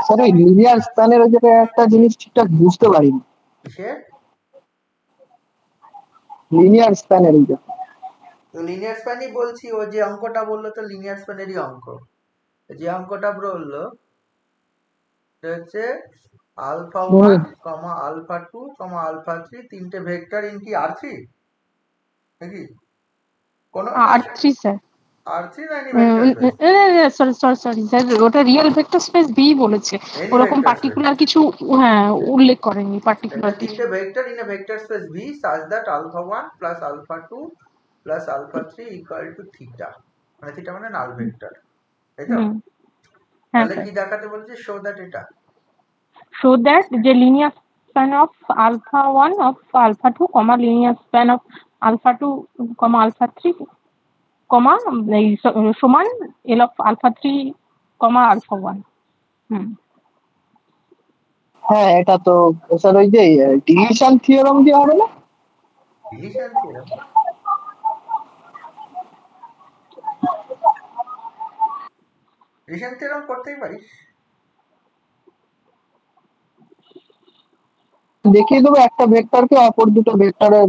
Sir ওই linear স্প্যানের যেটা একটা জিনিস ঠিকঠাক বুঝতে পারিনি। কিসের? লিনিয়ার স্প্যানের তো লিনিয়ার স্প্যানই বলছি, ও যে অঙ্কটা বললো তো লিনিয়ার স্প্যানেরই অঙ্ক। যে অঙ্কটা বললো সেটা হচ্ছে আলফা 1, আলফা 2, আলফা 3 তিনটে ভেক্টর ইন কি R3 নাকি কোন R3 স্যার, R3 না any vector space? Sorry sir, ওটা রিয়েল ভেক্টর স্পেস বি বলেছে, ওরকম পার্টিকুলার কিছু হ্যাঁ উল্লেখ করেনি পার্টিকুলার কিছু। তিনটে vector in a vector space V such that alpha 1 plus alpha 2 plus alpha 3 equal to theta, মানে থিটা মানে নাল ভেক্টর, তাই তো? তাহলে কি দেখাতে বলছে? শো দ্যাট এটা show that the linear span of alpha 1 of alpha 2 comma linear span of alpha 2 comma alpha 3 comma সমান L of alpha 3 comma alpha 1। হ্যাঁ এটা তো স্যার ওই যে ডিভিশন থিওরেম দিয়ে হবে না? Division theorem? ডিভিশন থিওরেম করতেই পারিস। দেখিয়ে দেবো একটা ভেক্টরকে অপর দুটো ভেক্টরের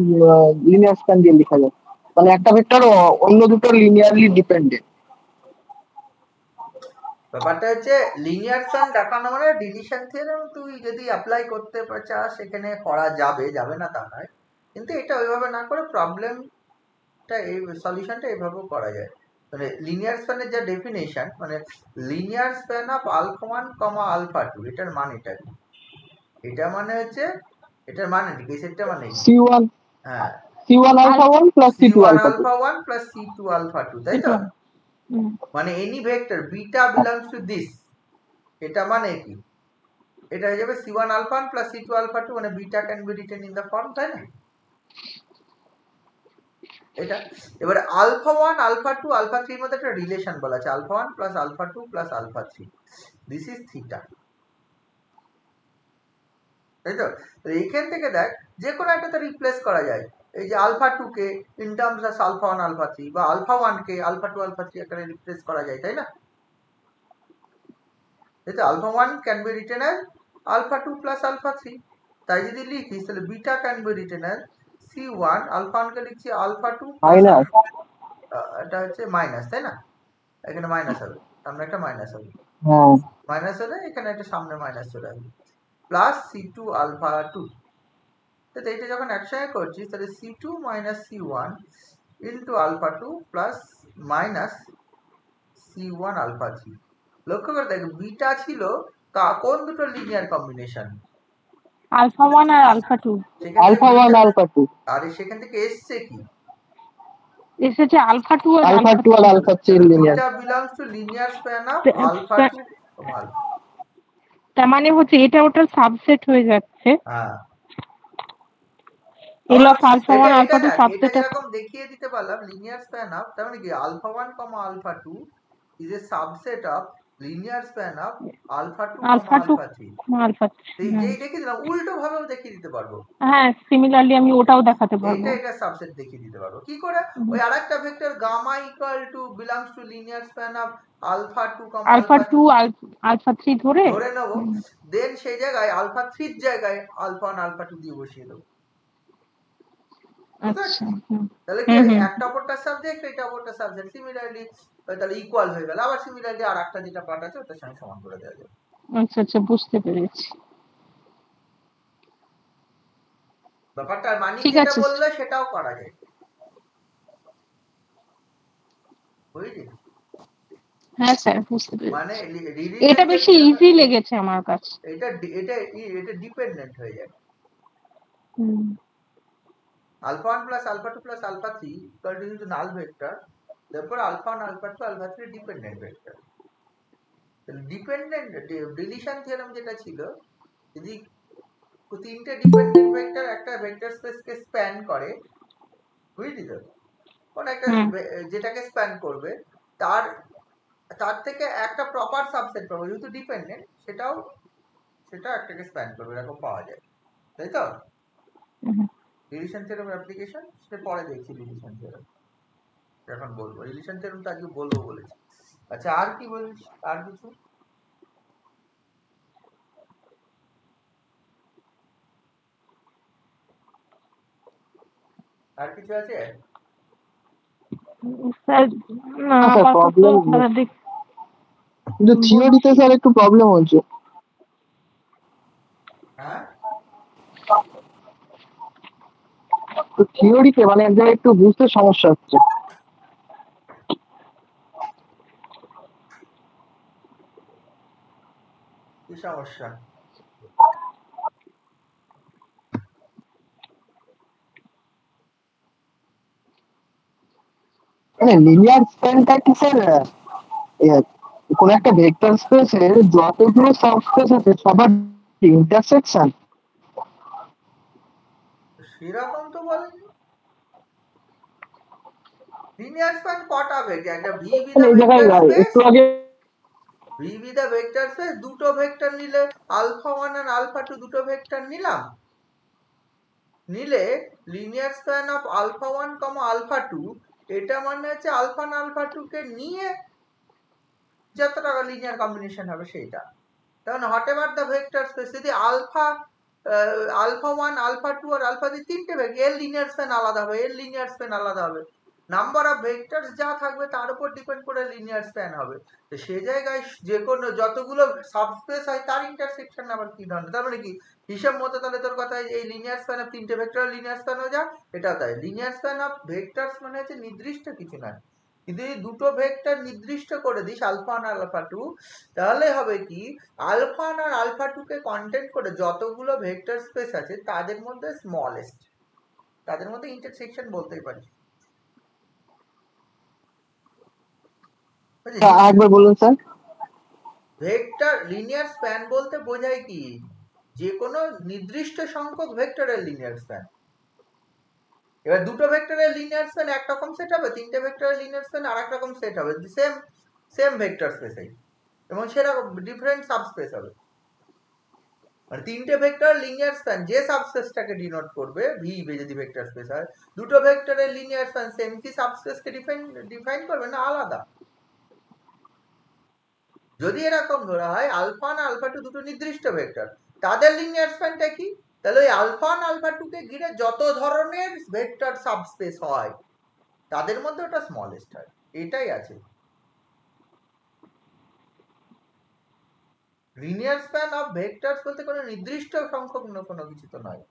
লিনিয়ার স্প্যান দিয়ে লেখা যায়, মানে একটা ভেক্টর অন্য দুটো লিনিয়ারলি ডিপেন্ডেন্ট। ব্যাপারটা হচ্ছে লিনিয়ার স্প্যান দেখানো মানে ডিভিশন থিওরেম তুই যদি অ্যাপ্লাই করতে চাস সেখানে করা যাবে, যাবে না তা নয়, কিন্তু এটা ওইভাবে না করে প্রবলেমটা এই সলিউশনটা এইভাবেও করা যায়। মানে লিনিয়ার স্প্যানের যা ডেফিনেশন, মানে linear span of alpha 1 comma alpha 2, এটার মানেটা কি? এটা মানে হচ্ছে এটার মানে কি সেটা মানে C1 হ্যাঁ C1 alpha 1 plus C2 alpha 2 alpha 1 plus C2 alpha 2, তাই তো? মানে any vector beta belongs to this, এটা মানে কি? এটা হয়ে যাবে C1 alpha 1 plus C2 alpha 2, মানে beta can be written in the form, তাই না? এটা এবারে আলফা 1 আলফা 2 আলফা 3 এর মধ্যে একটা রিলেশন বলা আছে, alpha 1 plus alpha 2 plus alpha 3, this is theta, তাই তো? তো এইখান থেকে দেখ যে কোনো একটাতে রিপ্লেস করা যায়। এই যে আলফা 2 কে in terms of alpha 1 alpha 3 বা আলফা 1 কে আলফা 2 আলফা 3 আকারে রিপ্লেস করা যায়, তাই না? এই তো alpha 1 can be written as alpha 2 plus alpha 3, তাই যদি লিখিস তাহলে beta can be written as C1 alpha 1 কে লিখছি আলফা 2 মাইনাস, এটা হচ্ছে মাইনাস, তাই না? এখানে মাইনাস হবে, সামনে একটা মাইনাস হবে, মাইনাস হলে এখানে একটা সামনে মাইনাস চলে আসবে, প্লাস C2 আলফা 2। তো এইটা যখন একসঙ্গে করছিস তাহলে C2 minus C1 into alpha 2 plus minus C1 alpha 3। লক্ষ্য করে দেখ বিটা ছিল কোন দুটো লিনিয়ার কম্বিনেশন? আলফা 1 আর আলফা 2। আলফা 1 আলফা 2, আর সেখান থেকে এসছে কি? এসেছে আলফা 2 আর আলফা 2 আর alpha 3 linear. Beta belongs to linear span of alpha 2 সমান, তার মানে হচ্ছে এটা ওটার সাবসেট হয়ে যাচ্ছে। হ্যাঁ L of alpha 1 alpha 2 subset of, এরকম দেখিয়ে দিতে পারলাম লিনিয়ার স্প্যান অফ, তার মানে কি alpha 1 comma alpha 2 is a subset of linear span of alpha 2 comma alpha 3। Alpha এই দেখিয়ে দিলাম, উল্টো ভাবেও দেখিয়ে দিতে পারবো। হ্যাঁ সিমিলারলি আমি ওটাও দেখাতে পারবো, এটা সাবসেট দেখিয়ে দিতে পারবো কি করে? ওই আরেকটা vector gamma equal to belongs to linear span of alpha 2 comma alpha 2 alpha 3 ধরে নেব, দেন সেই জায়গায় আলফা 3 এর জায়গায় আলফা 1 আলফা 2 দিয়ে বসিয়ে দেবো। আচ্ছা তাহলে কি একটা অপরটা সাবজেক্ট, এটা অপরটা সাবজেক্ট, সিমিলারলি তাহলে ইকুয়াল হয়ে গেল। আবার সিমিলারলি আরেকটা যেটা পার্ট আছে ওটার সঙ্গে সমান করে দেওয়া যাবে। আচ্ছা আচ্ছা বুঝতে পেরেছি ব্যাপারটা। মানে যেটা বললে সেটাও করা যায়, বুঝলি? হ্যাঁ স্যার বুঝতে পেরেছি। মানে এটা বেশি ইজি লেগেছে আমার কাছে। এটা ডিপেন্ডেন্ট হয়ে যায়। alpha 1 plus alpha 2 plus alpha 3 equal to the null vector, therefore alpha 1 alpha 2 alpha 3 dependent vector। Dependent deletion theorem যেটা ছিল, যদি তিনটে ডিপেন্ডেন্ট ভেক্টর একটা ভেক্টর স্পেসকে স্প্যান করে, বুঝলি তো? কোন একটা যেটাকে স্প্যান করবে তার থেকে একটা প্রপার সাবসেট পাবো, যেহেতু ডিপেন্ডেন্ট সেটা একটাকে স্প্যান করবে, এরকম পাওয়া যায়, তাই তো? রিলেশন থিওরেম অ্যাপ্লিকেশন সেটা পরে দেখছি। রিলেশন থিওরেম এখন বলবো, রিলেশন থিওরেম তো আজকে বলবো বলেছি। আচ্ছা আর কি বলিস? আর কিছু? আর কিছু আছে? স্যার না হ্যাঁ স্যার, আপাতত প্রবলেম কিন্তু থিওরিতে স্যার একটু প্রবলেম হচ্ছে। হ্যাঁ, তো থিওরিতে মানে এক জায়গায় একটু বুঝতে সমস্যা হচ্ছে। কি সমস্যা? মানে লিনিয়ার স্প্যানটা কি স্যার কোন একটা ভেক্টর স্পেসের যতগুলো সাবস্পেস আছে সবার ইন্টারসেকশন? সেরকম তো বলেনি। লিনিয়ার স্প্যান কটা ভেক্টর? একটা ভি উইথ মানে আ এই জায়গায় ভেক্টর স্পেস, একটু আগে V with uh vector space, দুটো ভেক্টর নিলে আলফা 1 আর আলফা 2 দুটো ভেক্টর নিলাম, নিলে linear span of alpha 1 comma alpha 2, এটা মানে হচ্ছে আলফা আর আলফা 2 কে নিয়ে যত টাকা লিনিয়ার কম্বিনেশন হবে সেইটা। তখন what ever the vector space, যদি আলফা আলফা 1 আলফা 2 আর আলফা 3 তিনটে ভেক্টর, এর লিনিয়ার স্প্যান আলাদা হবে, এর লিনিয়ার স্প্যান আলাদা হবে, নাম্বার অফ ভেক্টরস যা থাকবে তার উপর ডিপেন্ড করে লিনিয়ার স্প্যান হবে। তো সেই জায়গায় যে কোনো যতগুলো সাবস্পেস হয় তার ইন্টারসেকশন আবার কি ধরনের, তার মানে কি হিসাব মতো তাহলে তোর কথা এই লিনিয়ার স্প্যান অফ তিনটে ভেক্টর লিনিয়ার স্প্যান হয়ে যায়, এটাও তাই। লিনিয়ার স্প্যান অফ ভেক্টরস মানে হচ্ছে নির্দিষ্ট কিছু নয়, কিন্তু এই দুটো ভেক্টর নির্দিষ্ট করে দিস আলফা আর আলফা 2, তাহলে হবে কি আলফা আর আলফা 2 কে কন্টেন্ট করে যতগুলো ভেক্টর স্পেস আছে তাদের মধ্যে স্মলেস্ট, তাদের মধ্যে ইন্টারসেকশন বলতেই পারি। একবার বলুন স্যার। ভেক্টর লিনিয়ার স্প্যান বলতে বোঝায় কি যে কোনো নির্দিষ্ট সংখ্যক ভেক্টরের লিনিয়ার স্প্যান। এবার দুটো ভেক্টরের লিনিয়ার স্প্যান একরকম সেট হবে, তিনটে ভেক্টরের লিনিয়ার স্প্যান আরেক রকম সেট হবে, সেম সেম ভেক্টর স্পেসে, এবং সেরকম ডিফারেন্ট সাবস্পেস হবে। মানে তিনটে ভেক্টর লিনিয়ার স্প্যান যে সাবস্পেসটাকে ডিনোট করবে ভি যদি ভেক্টর স্পেস হয়, দুটো ভেক্টরের লিনিয়ার স্প্যান সেম কি সাবস্পেসকে ডিফাইন করবে না আলাদা? যদি এরকম ধরা হয় আলফা আর আলফা 2 দুটো নির্দিষ্ট ভেক্টর, তাদের লিনিয়ার স্প্যানটা কি, তাহলে ওই আলফা আর আলফা 2 কে ঘিরে যত ধরনের ভেক্টর সাবস্পেস হয় তাদের মধ্যে ওটা স্মলেস্ট হয়, এটাই আছে। লিনিয়ার স্প্যান অফ ভেক্টরস বলতে কোনো নির্দিষ্ট সংখ্যক কোনো কিছু তো নয়।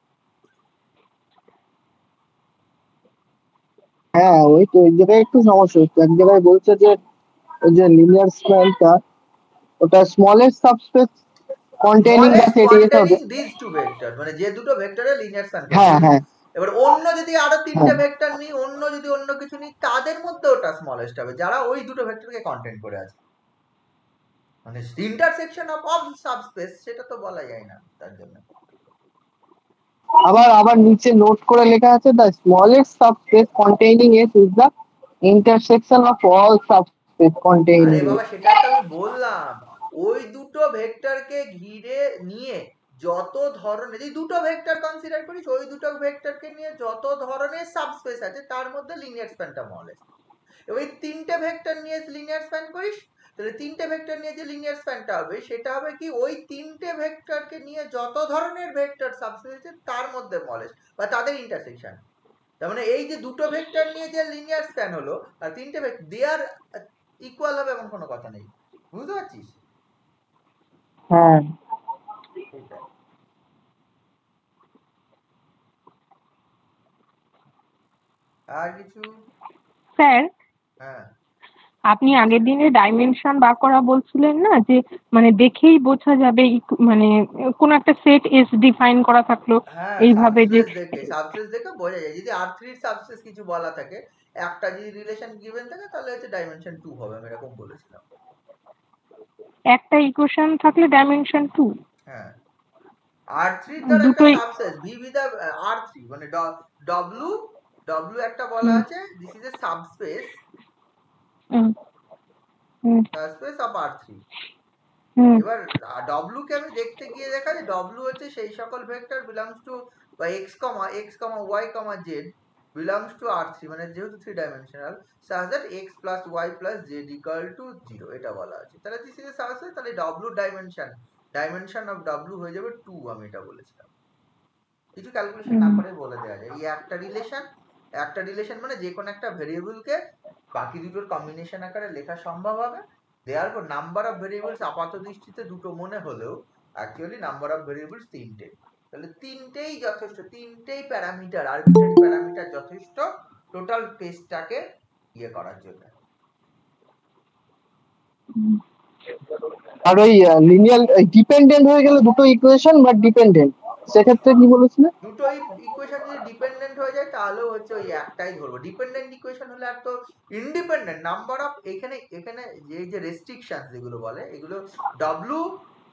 হ্যাঁ, ওই তো ওই জায়গায় একটু সমস্যা হচ্ছে। এক জায়গায় বলছে যে ওই যে লিনিয়ার স্প্যানটা ওটা smallest subspace containing the smallest set হবে। কন্টেইনিং দিস টু ভেক্টর, মানে যে দুটো ভেক্টরের লিনিয়ার স্প্যান হ্যাঁ করছে। হ্যাঁ এবার অন্য যদি আরো তিনটে হ্যাঁ ভেক্টর নিই, অন্য যদি অন্য কিছু নিই, তাদের মধ্যে ওটা স্মলেস্ট হবে যারা ওই দুটো ভেক্টরকে কন্টেন্ট করে আছে। মানে ইন্টারসেকশন অফ অল সাবস্পেস সেটা তো বলা যায় না তার জন্য। আবার আবার নিচে নোট করে লেখা আছে the smallest subspace containing S is the intersection of all subspace আরে কন্টেইনিং এস। বাবা সেটাই তো আমি বললাম, ওই দুটো ভেক্টরকে ঘিরে নিয়ে যত ধরনের, এই দুটো ভেক্টর কনসিডার করিস, ওই দুটো ভেক্টরকে নিয়ে যত ধরনের সাবস্পেস আছে তার মধ্যে লিনিয়ার স্প্যানটা স্মলেস্ট। ওই তিনটে ভেক্টর নিয়ে লিনিয়ার স্প্যান করিস, তাহলে তিনটে ভেক্টর নিয়ে যে লিনিয়ার স্প্যানটা হবে সেটা হবে কি ওই তিনটে ভেক্টরকে নিয়ে যত ধরনের ভেক্টর সাবস্পেস আছে তার মধ্যে স্মলেস্ট বা তাদের ইন্টারসেকশন। তার মানে এই যে দুটো ভেক্টর নিয়ে যে লিনিয়ার স্প্যান হলো আর তিনটে ভেক্টর দে আর ইকুয়াল হবে এমন কোনো কথা নেই, বুঝতে পারছিস? হ্যাঁ সেটাই। আর কিছু? স্যার হ্যাঁ আপনি আগের দিনে ডাইমেনশন বার করা বলছিলেন না, যে মানে দেখেই বোঝা যাবে মানে কোনো একটা সেট এস ডিফাইন করা থাকলো হ্যাঁ, এইভাবে যে সাবস্পেস দেখে বোঝা যায়। যদি R3 সাবস্পেস কিছু বলা থাকে, একটা যদি রিলেশন গিভেন থাকে তাহলে হচ্ছে ডাইমেনশন 2 হবে, আমি এরকম বলেছিলাম। একটা ইকুয়েশন থাকলে ডাইমেনশন 2, হ্যাঁ, R3 ধর একটা দুটোই। Subset V with a R3 মানে W, W একটা বলা আছে, this is a subspace of R3। এবার W কে আমি দেখতে গিয়ে দেখা যায় W হচ্ছে সেই সকল ভেক্টর বিলংস টু বা x, y, z belongs to R3, মানে যেহেতু 3 dimensional, such that x plus y plus z equal to 0 এটা বলা আছে। তাহলে দিস ইজ এ সাবস্পেস, তাহলে W ডাইমেনশন অফ W হয়ে যাবে 2, আমি এটা বলেছিলাম। কিছু ক্যালকুলেশন না করে বলে দেওয়া যায়, এই একটা রিলেশন একটা রিলেশন মানে যে কোনো একটা ভেরিয়েবলকে বাকি দুটোর কম্বিনেশন আকারে লেখা সম্ভব হবে। দেয়ারফর নাম্বার অফ ভেরিয়েবলস আপাত দৃষ্টিতে দুটো মনে হলেও অ্যাকচুয়ালি নাম্বার অফ ভেরিয়েবলস তিনটে। তাহলে তিনটেই যথেষ্ট, তিনটেই প্যারামিটার, আরবিট্রারি প্যারামিটার যথেষ্ট টোটাল স্পেসটাকে ইয়ে করার জন্য। আর ওই লিনিয়ার ডিপেন্ডেন্ট হয়ে গেলে দুটো ইকুয়েশন বা ডিপেন্ডেন্ট, সেক্ষেত্রে কি বলেছিলে? দুটো ইকুয়েশন যদি ডিপেন্ডেন্ট হয়ে যায় তাহলেও হচ্ছে ওই একটাই ধরবো। ডিপেন্ডেন্ট ইকুয়েশন হলে আর তো ইন্ডিপেন্ডেন্ট নাম্বার অফ এখানে যে রেস্ট্রিকশন যেগুলো বলে এগুলো W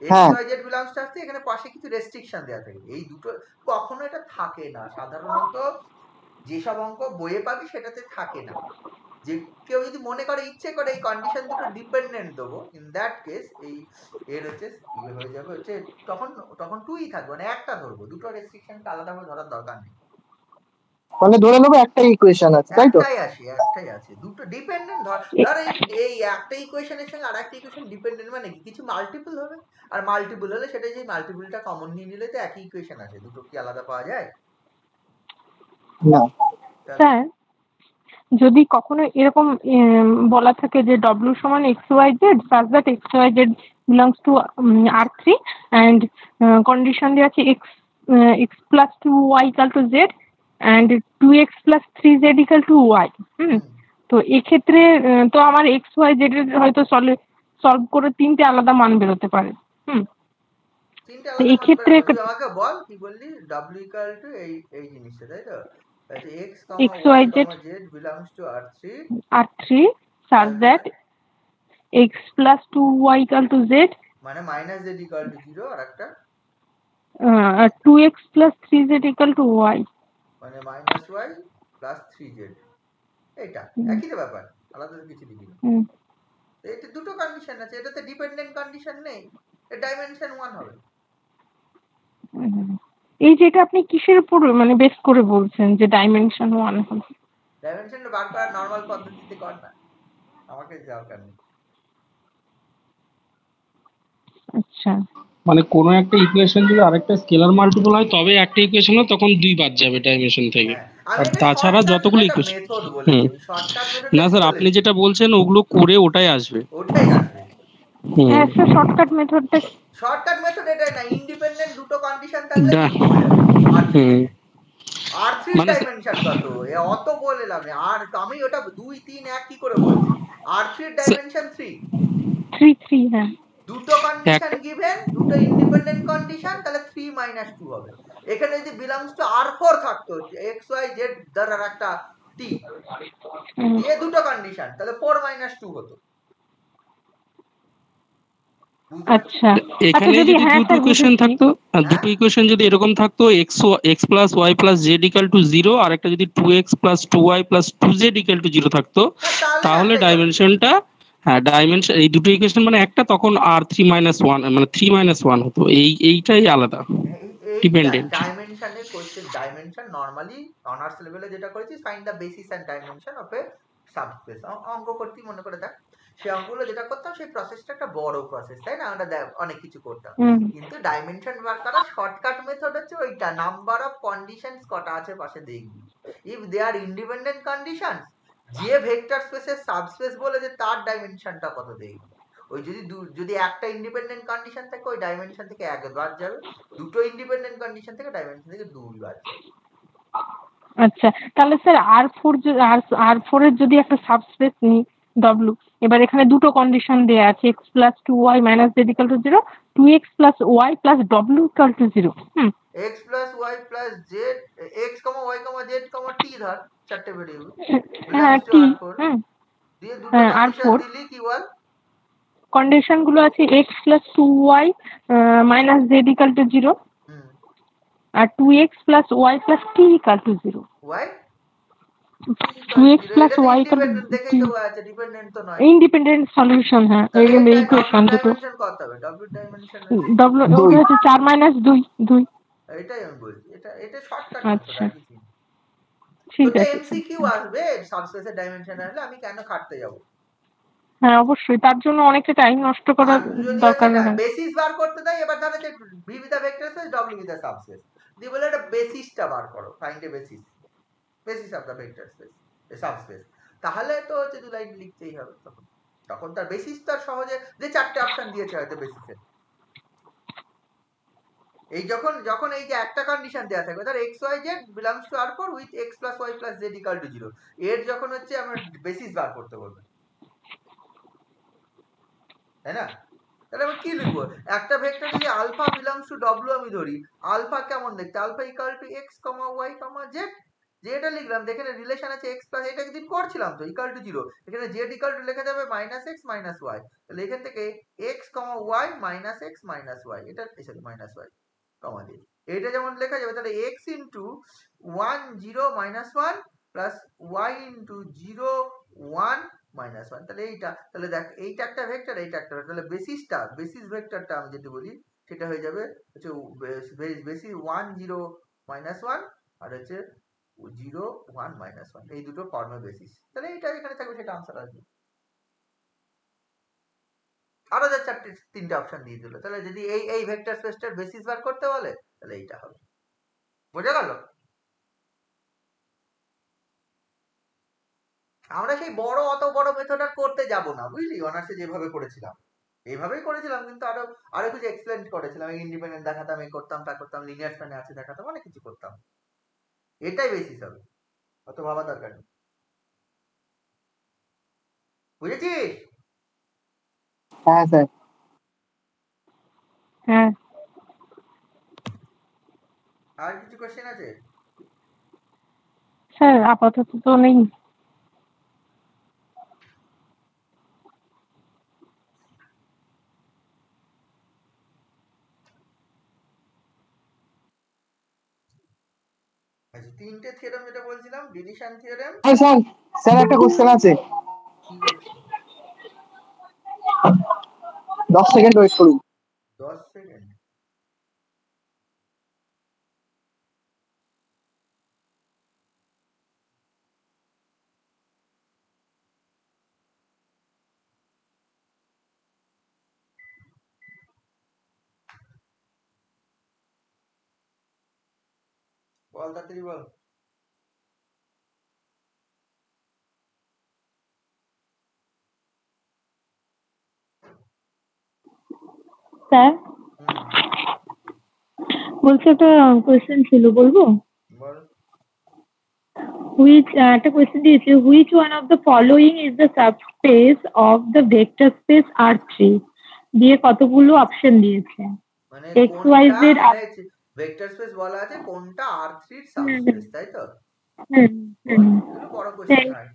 X Y Z belongs to আসছে, এখানে পাশে কিছু রেস্ট্রিকশন দেওয়া থাকে। এই দুটো কখনো এটা থাকে না, সাধারণত যেসব অঙ্ক বইয়ে পাবি সেটাতে থাকে না। যে কেউ যদি মনে করে ইচ্ছে করে এই কন্ডিশন দুটো ডিপেন্ডেন্ট দেবো, ইন দ্যাট কেস এই এর হচ্ছে ইয়ে হয়ে যাবে হচ্ছে তখন টুই থাকবে, মানে একটা ধরবো, দুটো রেস্ট্রিকশনকে আলাদাভাবে ধরার দরকার নেই। মানে ধরে নেবো একটাই ইকুয়েশন আছে, তাই তো? একটাই আছে, দুটো ডিপেন্ডেন্ট ধর এই একটা ইকুয়েশনের সঙ্গে আরেকটা ইকুয়েশন ডিপেন্ডেন্ট মানে কি কিছু মাল্টিপল হবে, আর মাল্টিপল হলে সেটা যে মাল্টিপলটা কমন নিয়ে নিলে তো একই ইকুয়েশন আছে, দুটো কি আলাদা পাওয়া যায়? না স্যার, যদি কখনো এরকম বলা থাকে যে W সমান XYZ such that XYZ belongs to R3 and condition দেওয়া আছে x plus 2y equal to z and 2x plus 3z equal to y, তো এক্ষেত্রে তো আমার XYZ এর হয়তো সলভ করে তিনটে আলাদা মান বেরোতে পারে। তিনটে আলাদা মান এক্ষেত্রে আমাকে বল কি বললি, W equal to এই জিনিসটা, তাই তো? x, y, z belongs to R3 such that x plus 2y equal to z মানে minus z equal to 0 আর একটা 2x plus 3z equal to y মানে minus y plus 3z, এটা একই তো ব্যাপার, আলাদা কিছু লিখি না। এটা দুটো কন্ডিশন আছে, এটাতে ডিপেন্ডেন্ট কন্ডিশন নেই, এর ডাইমেনশন 1 হবে। এই যেটা আপনি কিসের উপর মানে বেস করে বলছেন যে ডাইমেনশন 1 হবে? ডাইমেনশনটা বার করার নরমাল পদ্ধতিতে কর না, আমাকে দরকার নেই। আচ্ছা, মানে কোন একটা ইকুয়েশন যদি আরেকটা স্কেলার মাল্টিপল হয় তবে একটা ইকুয়েশন হয়, তখন দুই বাদ যাবে ডাইমেনশন থেকে। আর তাছাড়া যতগুলো ইকুয়েশন, না স্যার আপনি যেটা বলছেন ওগুলো করে ওটাই আসবে। হ্যাঁ স্যার, শর্টকাট মেথডটা এটাই না, ইন্ডিপেন্ডেন্ট দুটো কন্ডিশন থাকলে R3 ডাইমেনশন কত অত বলে লাভ নেই। আর আমি ওটা 2 3 1 কি করে বলছি, R3 ডাইমেনশন 3 হ্যাঁ, দুটো কন্ডিশন গিভেন, দুটো ইন্ডিপেন্ডেন্ট কন্ডিশন, তাহলে 3 - 2 হবে। এখানে যদি বিলংস টু R4 থাকতো x y z ধরার একটা t দিয়ে দুটো কন্ডিশন, তাহলে 4 - 2 হতো। আচ্ছা, এখানে যদি দুটো ইকুয়েশন থাকতো, দুটো ইকুয়েশন যদি এরকম থাকতো x plus y plus z equal to 0 আর একটা যদি 2x plus 2y plus 2z equal to 0 থাকতো, তাহলে ডাইমেনশনটা ডাইমেনশন এই দুটো ইকুয়েশন মানে একটা, তখন R3 - 1 মানে 3 - 1 হতো। এইটাই আলাদা ডিপেন্ডেন্ট ডাইমেনশনের কোশ্চেন। ডাইমেনশন নরমালি অনার্স লেভেলে যেটা করেছি, find the basis and dimension of a subspace, অঙ্ক করতে মনে করে দেখ, সেই অঙ্কগুলো যেটা করতাম সেই প্রসেসটা একটা বড় প্রসেস, তাই না? আমরা অনেক কিছু করতাম, কিন্তু ডাইমেনশন বার করার শর্টকাট মেথড হচ্ছে ওইটা, নাম্বার অফ কন্ডিশনস কটা আছে পাশে দেখবি, if they are independent conditions, যে ভেক্টর স্পেসের সাবস্পেস বলে যে তার ডাইমেনশনটা কত দেখবি। ওই যদি একটা ইন্ডিপেন্ডেন্ট কন্ডিশন থাকে ওই ডাইমেনশন থেকে এক বাদ যাবে, দুটো ইন্ডিপেন্ডেন্ট কন্ডিশন থেকে ডাইমেনশন থেকে 2 বাদ যাবে। আচ্ছা, তাহলে স্যার R4 এর যদি একটা সাবস্পেস নিই W, এবার এখানে দুটো কন্ডিশন দেয়া আছে x plus 2y minus z equal to 0, 2x plus y plus w equal to 0। x plus y plus z, x, y, z, t ধর, চারটে ভেরিয়েবল। হ্যাঁ t, দিয়ে দুটো কন্ডিশন দিলি কি বল? কন্ডিশন গুলো আছে x plus 2y minus z equal to 0 R 2x plus y plus t equal to 0। y 2x plus y equal to দেখেই তো আছে, ডিপেন্ডেন্ট তো নয়, ইন্ডিপেন্ডেন্ট সলিউশন। হ্যাঁ, এই ইকুয়েশন দুটো ডাইমেনশন কত হবে? w ডাইমেনশন w হচ্ছে 4 - 2। এটাই আমি বলছি, এটা শর্টকাট। আচ্ছা, ঠিক আছে। এমসিকিউ আসবে সাবস্পেসের ডাইমেনশন আসলে আমি কেন খাটতে যাব? হ্যাঁ অবশ্যই, তার জন্য অনেকটা টাইম নষ্ট করার দরকার নেই। বেসিস বার করতে দেয়, এবার ধরো যে V with the vector space, W with the subspace দিয়ে বলে এটা বেসিসটা বার করো, find a basis. Basis of the vector space subspace, তাহলে তো হচ্ছে দু লাইন লিখতেই হবে। তখন তার বেসিস তার সহজে, যে চারটে অপশন দিয়েছে হয়তো বেসিসের, এই যখন এই যে একটা কন্ডিশন দেওয়া থাকবে তার X Y Z belongs to R4 with X plus Y plus Z equal to 0, এর যখন হচ্ছে আমরা বেসিস বার করতে বলবে, তাই না? তাহলে আমরা কি লিখবো? একটা ভেক্টর যদি আলফা বিলংস টু ডব্লিউ আমি ধরি, আলফা কেমন দেখতে? Alpha equal to X comma Y comma Z, যেটা লিখলাম এখানে রিলেশন আছে এক্স প্লাস, এটা একদিন করছিলাম তো, ইকুয়াল টু 0, এখানে জেড ইকুয়াল টু লেখা যাবে মাইনাস এক্স মাইনাস ওয়াই, তাহলে এখান থেকে X comma Y minus X minus Y, এটা সরি মাইনাস ওয়াই কমা দিয়ে এটা যেমন লেখা যাবে, তাহলে X into 1 0 minus 1 plus Y into 0 1 minus 1, তাহলে এইটা, তাহলে দেখ এইটা একটা ভেক্টর, এইটা একটা ভেক্টর, তাহলে বেসিস ভেক্টরটা আমি যেটা বলি সেটা হয়ে যাবে হচ্ছে বেসিস 1 0 মাইনাস 1 আর হচ্ছে 0 1 মাইনাস 1, এই দুটো ফর্মের বেসিস, তাহলে এইটা এখানে থাকবে, সেটা আনসার আসবে। আরো যা তিনটা অপশন দিয়ে দিল, তাহলে যদি এই ভেক্টর স্পেসটার বেসিস বার করতে বলে তাহলে এইটা হবে। বোঝা গেল? আমরা সেই অত বড় মেথড আর করতে যাব না, বুঝলি, অনার্সে যেভাবে করেছিলাম এইভাবেই করেছিলাম, কিন্তু আরো কিছু এক্সপ্লেন করেছিলাম, ইন্ডিপেন্ডেন্ট দেখাতাম, এই করতাম তা করতাম, লিনিয়ার স্প্যানে আছে দেখাতাম, অনেক কিছু করতাম, এটাই বেসিস হবে, অত ভাবা দরকার নেই। বুঝেছিস? হ্যাঁ স্যার। হ্যাঁ আর কিছু কোশ্চেন আছে? স্যার আপাতত তো নেই। আচ্ছা, তিনটে থিওরেম যেটা বলছিলাম, ডিভিশন থিওরেম। স্যার স্যার একটা কোশ্চেন আছে, কি বলছিস? 10 সেকেন্ড ওয়েট করুন। 10 সেকেন্ড? বল তাড়াতাড়ি বল। স্যার বলছি একটা কোয়েশ্চেন ছিল, বলবো? বল। একটা কোয়েশ্চেন দিয়েছে, which one of the following is the subspace of the vector space R3 দিয়ে কতগুলো অপশন দিয়েছে, মানে X Y Z. Vector space বলা আছে কোনটা R3 এর সাবস্পেস, তাই তো? এগুলো বড় কোশ্চেন হয়,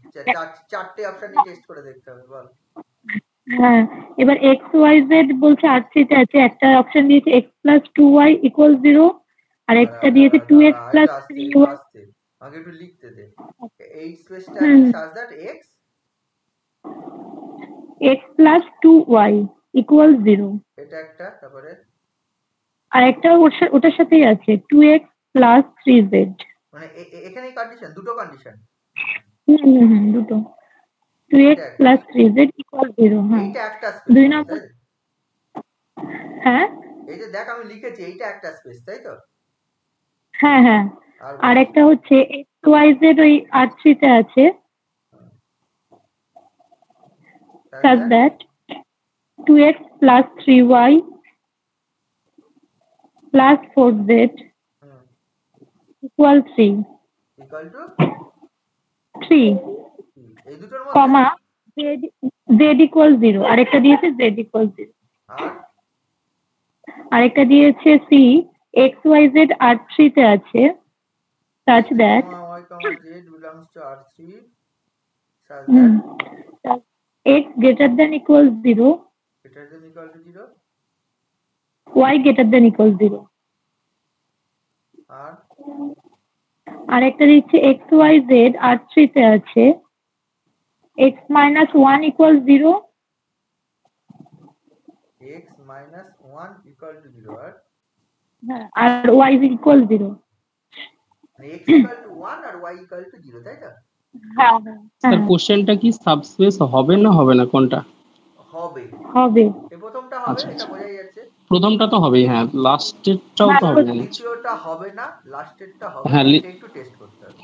চারটে অপশন নিয়ে টেস্ট করে দেখতে হবে, বল। হ্যাঁ, এবার এক্স ওয়াই জেড বলছে R3 তে আছে, একটা অপশন দিয়েছে এক্স প্লাস 2y ইকুয়াল 0, আর একটা দিয়েছে 2x প্লাস 3y। আগে একটু লিখতে দে, এই স্পেসটা আছে such that x plus 2y equal 0, এটা একটা, তারপরে আর একটা ওটার সাথেই আছে 2x প্লাস 3z। মানে এখানেই কন্ডিশন, দুটো কন্ডিশন। দুটো, 2x প্লাস 3z ইকুয়াল 0। হ্যাঁ, এইটা একটা স্পেস, দুই নম্বর। হ্যাঁ, এই যে দেখ আমি লিখেছি এইটা একটা স্পেস, তাই তো? হ্যাঁ হ্যাঁ, আর একটা হচ্ছে এক্স ওয়াই জেড ওই R3 তে আছে, such that 2x plus 3y plus 4z equal 3 এই দুটোর মধ্যে কমা z equal 0, আরেকটা দিয়েছে z equal 0, আরেকটা দিয়েছে c x y z R3 তে আছে, such that y, z belongs to R3 such that x greater than equal 0, greater than equal to 0, y greater than equal 0, আর একটা দিচ্ছে x y z R3 তে আছে, x minus 1 equal 0, x minus 1 equal to 0, R y is equal 0, x equal to 1 R y equal to 0, তাই তো? হ্যাঁ sir কোশ্চেনটা কি subspace হবে না হবে না, কোনটা হবে? হবে, এই প্রথমটা হবে, এটা বোঝাই যাচ্ছে। প্রথমটা তো হবেই, হ্যাঁ, লাস্টেরটাও তো হবে না, দ্বিতীয়টা হবে না, লাস্টেরটা হবে, হ্যাঁ, একটু টেস্ট করতে হবে।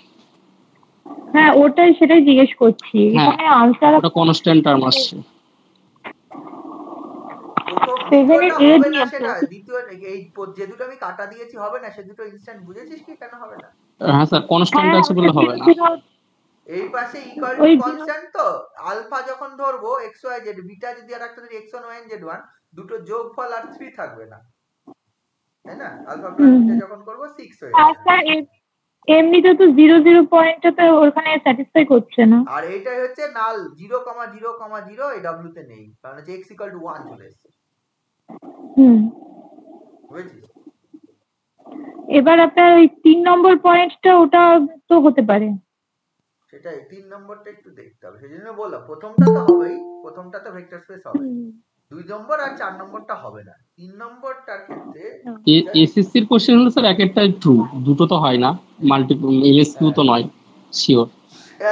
হ্যাঁ সেটাই জিজ্ঞেস করছি, হ্যাঁ, এখানে আনসার ওটা কনস্ট্যান্ট টার্ম আসছে। প্রথম 7 দ্বিতীয়টা এর হবে না, দিয়েছে। সেটা দ্বিতীয় এই যে দুটো আমি কাটা দিয়েছি হবে না, সে দুটো ইনস্ট্যান্ট বুঝেছিস কি কেন হবে না? হ্যাঁ স্যার, কনস্ট্যান্ট হ্যাঁ আছে বলে হবে না। এই পাশে ইকুয়াল ওই টু জিরো কনস্ট্যান্ট, তো আলফা যখন ধরবো এক্স ওয়াই জেড, বিটা যদি আর একটা যদি x1 y z1, দুটো যোগফল আর 3 থাকবে না, তাই না? আলফা প্লাস বিটা যখন করব 6 হয়ে যাবে। স্যার এমনিতে তো 0 পয়েন্টটা তো ওখানে স্যাটিসফাই করছে না। আর এইটাই হচ্ছে নাল 0, 0, 0 এই w তে নেই, কারণ হচ্ছে x 1 চলে এসেছে। বুঝেছিস? এবার আপনার ওই 3 নম্বর পয়েন্টটা ওটা তো হতে পারে, সেটাই 3 নম্বরটা একটু দেখতে হবে, সেজন্য বললাম প্রথমটা তো হবেই, প্রথমটা তো ভেক্টর স্পেস হবে, 2 নম্বর আর 4 নম্বরটা হবে না। 3 নম্বরটার ক্ষেত্রে এসএসসি এর কোশ্চেন হলো স্যার এক একটাই ট্রু, দুটো তো হয় না, মাল্টিপল এমএসকিউ তো নয় শিওর।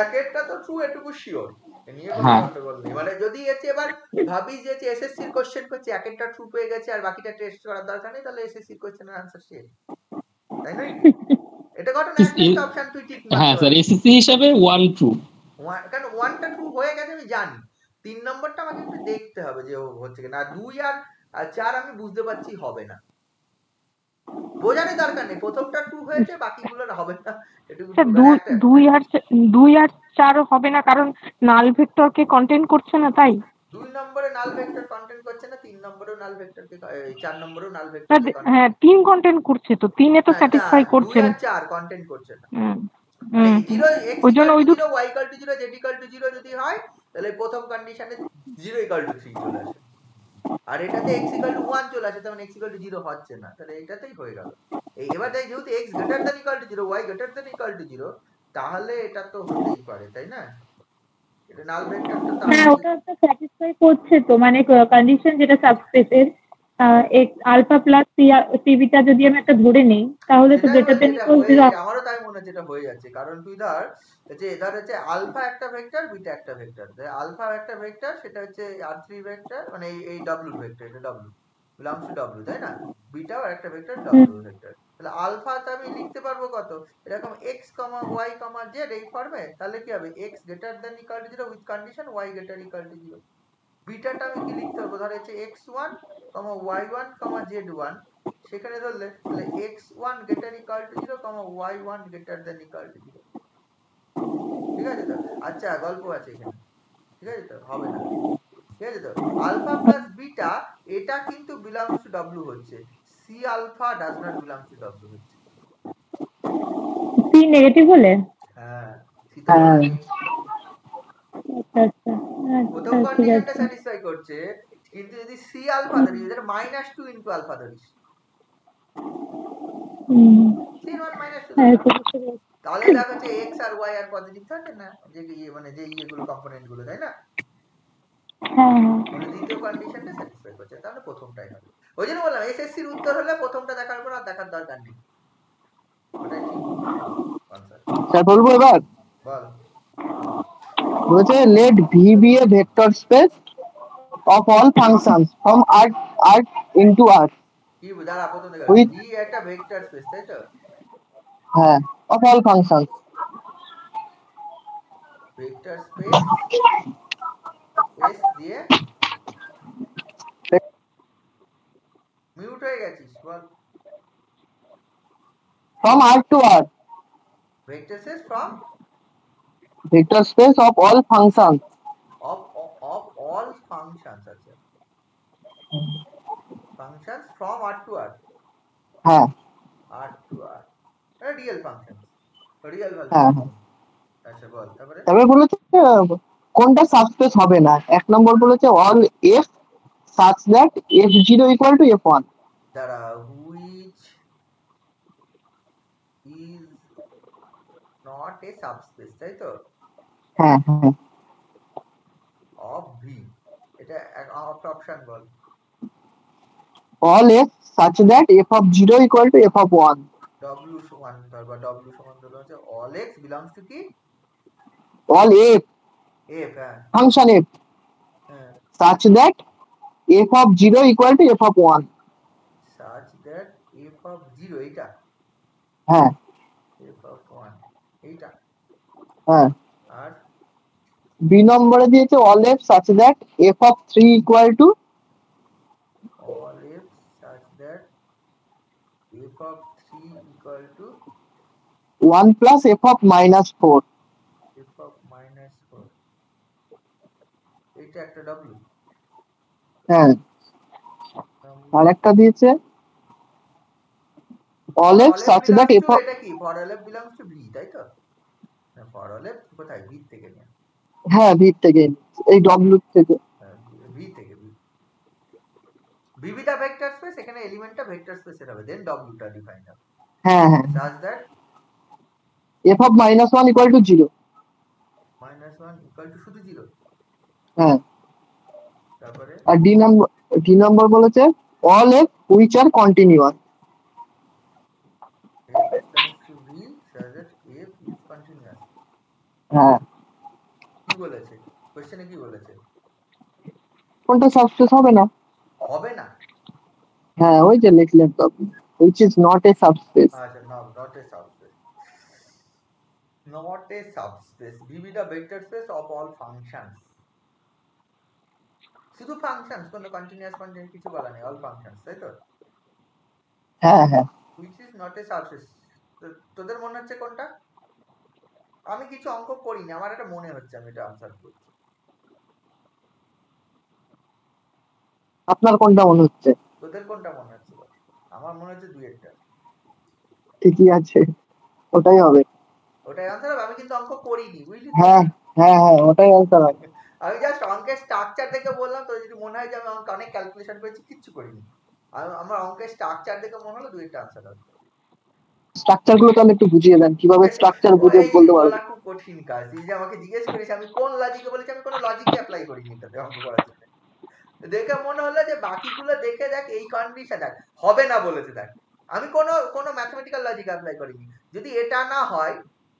এক একটা তো ট্রু, এটুকু শিওর, এ নিয়ে কোনো হ্যাঁ। গন্ডগোল নেই। মানে যদি এসে এবার ভাবি যে এসএসসি এর কোশ্চেন করছে, এক একটা ট্রু পেয়ে গেছে আর বাকিটা টেস্ট করার দরকার নেই, তাহলে এসএসসি এর কোশ্চেনের আনসার শেষ, তাই না? এটা ঘটনা একটা অপশন তুই ঠিক মারতে হ্যাঁ স্যার, পারবি। এসএসসি হিসাবে 1 ট্রু, কারণ 1টা ট্রু হয়ে গেছে আমি জানি, 3 নম্বরটা আমাকে একটু দেখতে হবে যে হচ্ছে কিনা। 2 আর 4 আমি বুঝতে পারছি হবে না, বোঝানোর দরকার নেই, প্রথমটা ট্রু হয়েছে বাকিগুলোর হবে না, এটুকু। 2 আর 4 হবে না কারণ নাল ভেক্টরকে কন্টেন্ট করছে না, তাই 2 নম্বরে নাল ভেক্টর কন্টেন্ট করছে না, 3 নম্বরেও নাল ভেক্টরকে, 4 নম্বরেও নাল ভেক্টরকে হ্যাঁ 3 কন্টেন্ট করছে, তো 3 এ তো স্যাটিসফাই করছে 2 না। আর 4 কন্টেন্ট করছে না। মানে 0 x ওই জন্য ওই 0 y 0 z 0 যদি হয়, তাহলে প্রথম কন্ডিশনে 0 3 চলে আসে, আর এটাতে x 1 চলে আসে, তার মানে x 0 হচ্ছে না, তাহলে এটাতেই হয়ে গেল। এবার তাই যেহেতু x > 0 y > 0, তাহলে এটা তো হতেই পারে, তাই না? এটা নাল ভেক্টরটা তো হ্যাঁ ওটা তো স্যাটিসফাই করছে, তো মানে কন্ডিশন যেটা সাবস্পেসের আলফা প্লাস সি বিটা যদি আমি একটা ধরে নেই, তাহলে তো গ্রেটার দেন ইকুয়াল 0। আমারও তাই মনে হচ্ছে এটা হয়ে যাচ্ছে, কারণ তুই ধর হচ্ছে আলফা একটা ভেক্টর, বিটা একটা ভেক্টর, আলফা একটা ভেক্টর, সেটা হচ্ছে r3 ভেক্টর, মানে এই w ভেক্টর, এটা w belongs to w, তাই না? বিটাও একটা ভেক্টর, w ভেক্টর, তাহলে আলফাটা আমি লিখতে পারবো কত, এরকম x, y, z এই ফর্মে, তাহলে কি হবে, x greater than equal to 0 with condition y greater equal to 0। বিটাটা আমি কি লিখতে পারবো, ধর হচ্ছে x1, y1, z1, সেখানে ধরলে তাহলে x1 greater equal to 0, y1 greater than equal to 0। ঠিক আছে তো? আচ্ছা গল্প আছে এখানে, ঠিক আছে তো? হবে না, ঠিক আছে তো? আলফা প্লাস বিটা এটা কিন্তু belongs to w হচ্ছে, c alpha does not belong to w হচ্ছে। সি নেগেটিভ হলে হ্যাঁ, c তো হ্যাঁ। নেই। আচ্ছা প্রথম কন্ডিশনটা স্যাটিসফাই করছে, কিন্তু যদি c আলফা ধরিস, এটা -2 ইনটু আলফা ধরিস, তাহলে দেখ হচ্ছে x আর y আর পজিটিভ থাকে না, যে মানে যে ইয়েগুলো কম্পোনেন্ট গুলো, তাই না? মানে দ্বিতীয় কন্ডিশনটা স্যাটিসফাই করছে, তাহলে প্রথমটাই হবে। ওই জন্য বললাম এসএসসি এর উত্তর হলে প্রথমটা দেখার পর আর দেখার দরকার নেই, ওটাই ঠিক আনসার। স্যার বলবো এবার, বল। বলছে let V be a vector space of all functions from R into R, কি দাঁড়া, প্রথম থেকে With- V একটা ভেক্টর স্পেস, তাই তো? হ্যাঁ, of all functions, vector space দিয়ে মিউট হয়ে গেছিস, বল। from R to R, vector space from vector space of all functions, of all functions, আছে functions from R to R, হ্যাঁ R to R, real function, real value. হ্যাঁ। আচ্ছা বল, তারপরে তারপরে বলেছে কোনটা সাবস্পেস হবে না, এক নম্বর বলেছে all f such that f0 equal to f1, দাঁড়া, which is not a subspace, তাই তো? হ্যাঁ হ্যাঁ, অফ ভি, এটা option ball. all f such that f of 0 equal to f of 1, w সমান ধর, বা w সমান ধর হচ্ছে all x belongs to কি, all f f, হ্যাঁ function f হ্যাঁ, such that f of 0 equal to f of 1, such that f of 0, এইটা হ্যাঁ f of 1, এইটা হ্যাঁ আর বি নম্বরে দিয়েছে all F such that F of 3 equal to all if such that f of 3 equal to 1 plus F of minus 4। f of minus 4, এটা একটা w। হ্যাঁ আর একটা দিয়েছে all F such that F of, এটা কি for all f belongs to v, তাই তো? না, for all f কোথায় v থেকে নিয়ে, হ্যাঁ ভি থেকে এই ডব্লিউ থেকে, v থেকে v with a vector space, এখানে এলিমেন্টটা ভেক্টর স্পেসের হবে, দেন w টা ডিফাইন হবে হ্যাঁ হ্যাঁ such that F of minus 1 equal to 0। -1 equal to শুধু 0। হ্যাঁ তারপরে আর ডি নম্বর বলেছে all F which are continuous. f belongs to v such that f is continuous। হ্যাঁ কি বলেছে কোশ্চেনে, কি বলেছে? কোনটা সাবস্পেস হবে না। হবে না, হ্যাঁ ওই যে লিখলেন তো which is not a subspace. আচ্ছা not a subspace, not a subspace v with a vector space of all functions, শুধু ফাংশনস, কোনো কন্টিনিউয়াস কন্টিনিউয়াস কিছু বলা নেই, অল ফাংশনস, তাই তো? হ্যাঁ হ্যাঁ which is not a subspace। তোদের মনে হচ্ছে কোনটা? আমি কিছু অঙ্ক করিনি, আমার এটা মনে হচ্ছে, আমি এটা আনসার করছি। আপনার কোনটা মনে হচ্ছে? তোদের কোনটা মনে হচ্ছে? আমার মনে হচ্ছে দুই একটা। ঠিকই আছে, ওটাই হবে। ওটাই আনসার হবে, আমি কিন্তু অঙ্ক করিনি, বুঝলি? হ্যাঁ হ্যাঁ হ্যাঁ ওটাই আনসার হবে। আমি জাস্ট অঙ্কের স্ট্রাকচার দেখে বললাম, তো যদি মনে হয় যে আমি অনেক ক্যালকুলেশন করেছি, কিচ্ছু করিনি, আমার অঙ্কের স্ট্রাকচার দেখে মনে হলো দুই একটা আনসার হবে। স্ট্রাকচার গুলো তাহলে একটু বুঝিয়ে দেন, কিভাবে স্ট্রাকচার বুঝে এই বলতে পারবো। বলা খুব কঠিন কাজ, এই যে আমাকে জিজ্ঞেস করিস আমি কোন লজিকে বলেছি, আমি কোনো লজিকই অ্যাপ্লাই করিনি এটাতে অঙ্ক করার জন্য। দেখে মনে হলো যে বাকিগুলো দেখে দেখ, এই কন্ডিশন দেখ, হবে না বলেছে, দেখ আমি কোনো ম্যাথমেটিক্যাল লজিক অ্যাপ্লাই করিনি, যদি এটা না হয়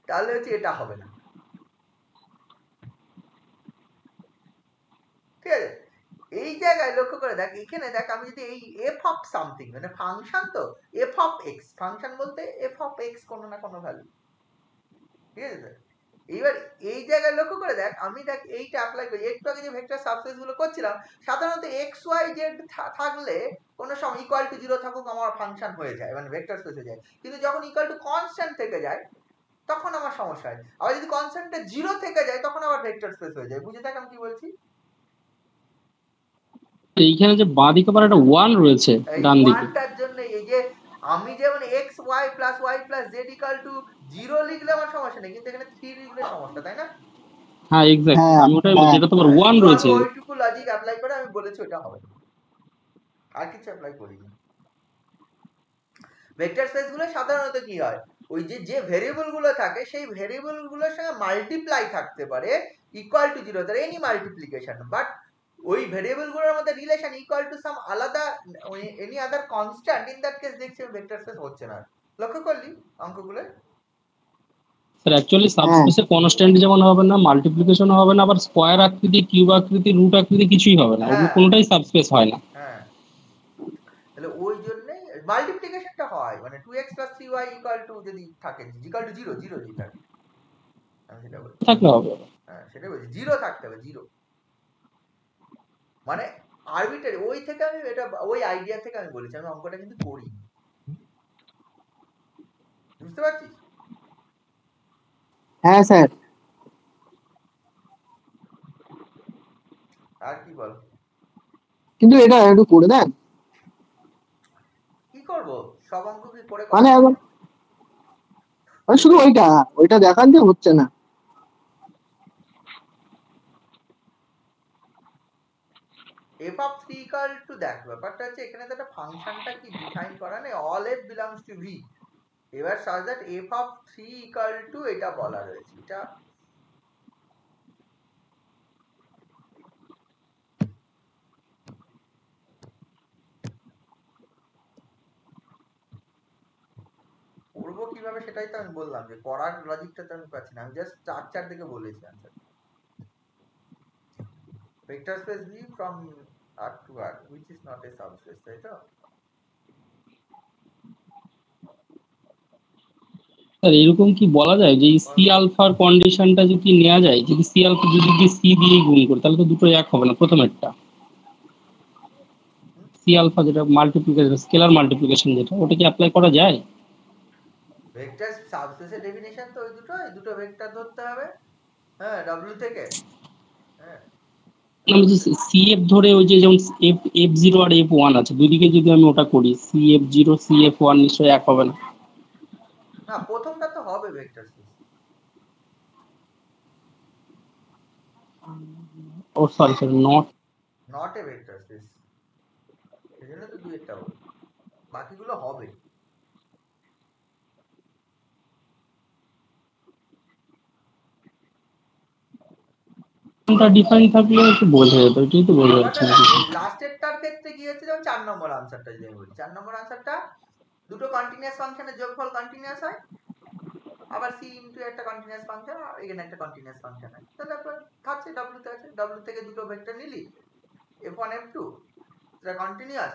তাহলে হচ্ছে এটা হবে না, ঠিক আছে? এই জায়গায় লক্ষ্য করে দেখ, এখানে দেখ আমি যদি এই এফ অফ সামথিং, মানে ফাংশন, তো এফ অফ এক্স, ফাংশন বলতে এফ অফ এক্স কোনো না কোনো ভ্যালু, ঠিক আছে? এইবার এই জায়গায় লক্ষ্য করে দেখ, আমি দেখ এইটা অ্যাপ্লাই করি, একটু আগে যে ভেক্টর সাবস্পেস গুলো করছিলাম, সাধারণত এক্স ওয়াই জেড থাকলে কোনো সময় ইকুয়াল টু 0 থাকুক আমার ফাংশন হয়ে যায়, মানে ভেক্টর স্পেস হয়ে যায়, কিন্তু যখন ইকুয়াল টু কনস্ট্যান্ট থেকে যায় তখন আমার সমস্যা হয়, আবার যদি কনস্ট্যান্টটা 0 থেকে যায় তখন আবার ভেক্টর স্পেস হয়ে যায়। বুঝে দেখ আমি কি বলছি? এইখানে যে বাঁ দিকে আবার একটা 1 রয়েছে এই ডান দিকে, ওয়ানটার জন্য এই যে আমি যেমন X Y plus Z equal to 0 লিখলে আমার সমস্যা নেই, কিন্তু এখানে 3 লিখলে সমস্যা, তাই না? হ্যাঁ এক্স্যাক্টলি, হ্যাঁ আমি ওটাই বলছি, হ্যাঁ এটা তোমার 1 শুধু আমি রয়েছে। ওইটুকু লজিক অ্যাপ্লাই করে আমি বলেছি ওটা হবে না, আর কিছু অ্যাপ্লাই করিনি। ভেক্টর স্পেস গুলো সাধারণত কি হয়, ওই যে ভেরিয়েবল গুলো থাকে সেই ভেরিয়েবল গুলোর সঙ্গে মাল্টিপ্লাই থাকতে পারে ইকুয়াল টু 0, তার এনি মাল্টিপ্লিকেশন, বাট ওই ভেরিয়েবল গুলোর মধ্যে রিলেশন ইকুয়াল টু সাম আলাদা any other constant, in that case দেখছি ভেক্টর স্পেস হচ্ছে না। লক্ষ্য করলি অঙ্কগুলো? স্যার অ্যাকচুয়ালি সাবস্পেসে কনস্ট্যান্ট যেমন হবে না, মাল্টিপ্লিকেশন হবে না, আবার স্কয়ার আকৃতি, কিউব আকৃতি, রুট আকৃতি কিছুই হবে না, ওগুলো হ্যাঁ কোনোটাই সাবস্পেস হয় না। হ্যাঁ, তাহলে ওই জন্যই মাল্টিপ্লিকেশনটা হয়, মানে 2x 3y ইকুয়াল টু যদি থাকে, ইকুয়াল টু 0 0 যদি থাকে, আমি সেটা বলছি। থাকলে হবে। হ্যাঁ সেটাই বলছি, 0 থাকতে হবে, 0 মানে আরবিট্রারি। ওই থেকে আমি এটা, ওই আইডিয়া থেকে আমি বলেছি, আমি অঙ্কটা কিন্তু করি, বুঝতে পারছিস? হ্যাঁ স্যার। আর কি বল? কিন্তু এটা একটু করে দেন। কি করব, সব অঙ্ক কি করে মানে এখন শুধু ওইটা দেখান যে হচ্ছে না। f of 3 equal to, দেখ ব্যাপারটা হচ্ছে এখানে তো একটা ফাংশনটা কি ডিফাইন করা নেই, all f belongs to v, এবার such that f of 3 equal to এটা বলা রয়েছে, এটা করবো কিভাবে সেটাই তো আমি বললাম, যে করার লজিকটা তো আমি পাচ্ছি না, আমি জাস্ট স্ট্রাকচার দেখে বলেছি answer. Vector space v from R to R which is not a subspace, তাই তো? স্যার এরকম কি বলা যায় যে সি আলফার কন্ডিশনটা যদি নেওয়া যায়, যদি সি আলফা যদি সি দিয়েই গুণ করি তাহলে তো দুটো এক হবে না প্রথমেরটা। সি আলফা যেটা মাল্টিপ্লিকেশন স্কেলার মাল্টিপ্লিকেশন যেটা, ওটা কি অ্যাপ্লাই করা যায়? ভেক্টর সাবস্পেসের ডেফিনিশন তো ওই দুটো ভেক্টর ধরতে হবে, হ্যাঁ, ডব্লিউ থেকে। হ্যাঁ, আমি যে সি এফ ধরে ওই যে যেমন এফ জিরো আর এফ ওয়ান আছে, দুদিকে যদি আমি ওটা করি C F zero C F one নিশ্চয়ই এক হবে না। না, প্রথমটা তো হবে ভেক্টর স্পেস। ও sorry sir, not a vector space, সেজন্য তো দুই একটা হবে, বাকিগুলো হবে। ডিফাইন থাকলে একটু বোঝা যেত, এটাই তো বোঝা যাচ্ছে না। লাস্টেরটার ক্ষেত্রে কি হচ্ছে, যেমন 4 নম্বর আনসারটা যদি আমি বলি, 4 নম্বর আনসারটা দুটো কন্টিনিউয়াস ফাংশনের যোগফল কন্টিনিউয়াস হয়, আবার সি ইনটু একটা কন্টিনিউয়াস ফাংশন আর এখানে একটা কন্টিনিউয়াস ফাংশন হয়, তাহলে আপনার থাকছে ডব্লিউ তে আছে, ডব্লিউ থেকে দুটো ভেক্টর নিলি f1 f2, এটা কন্টিনিউয়াস।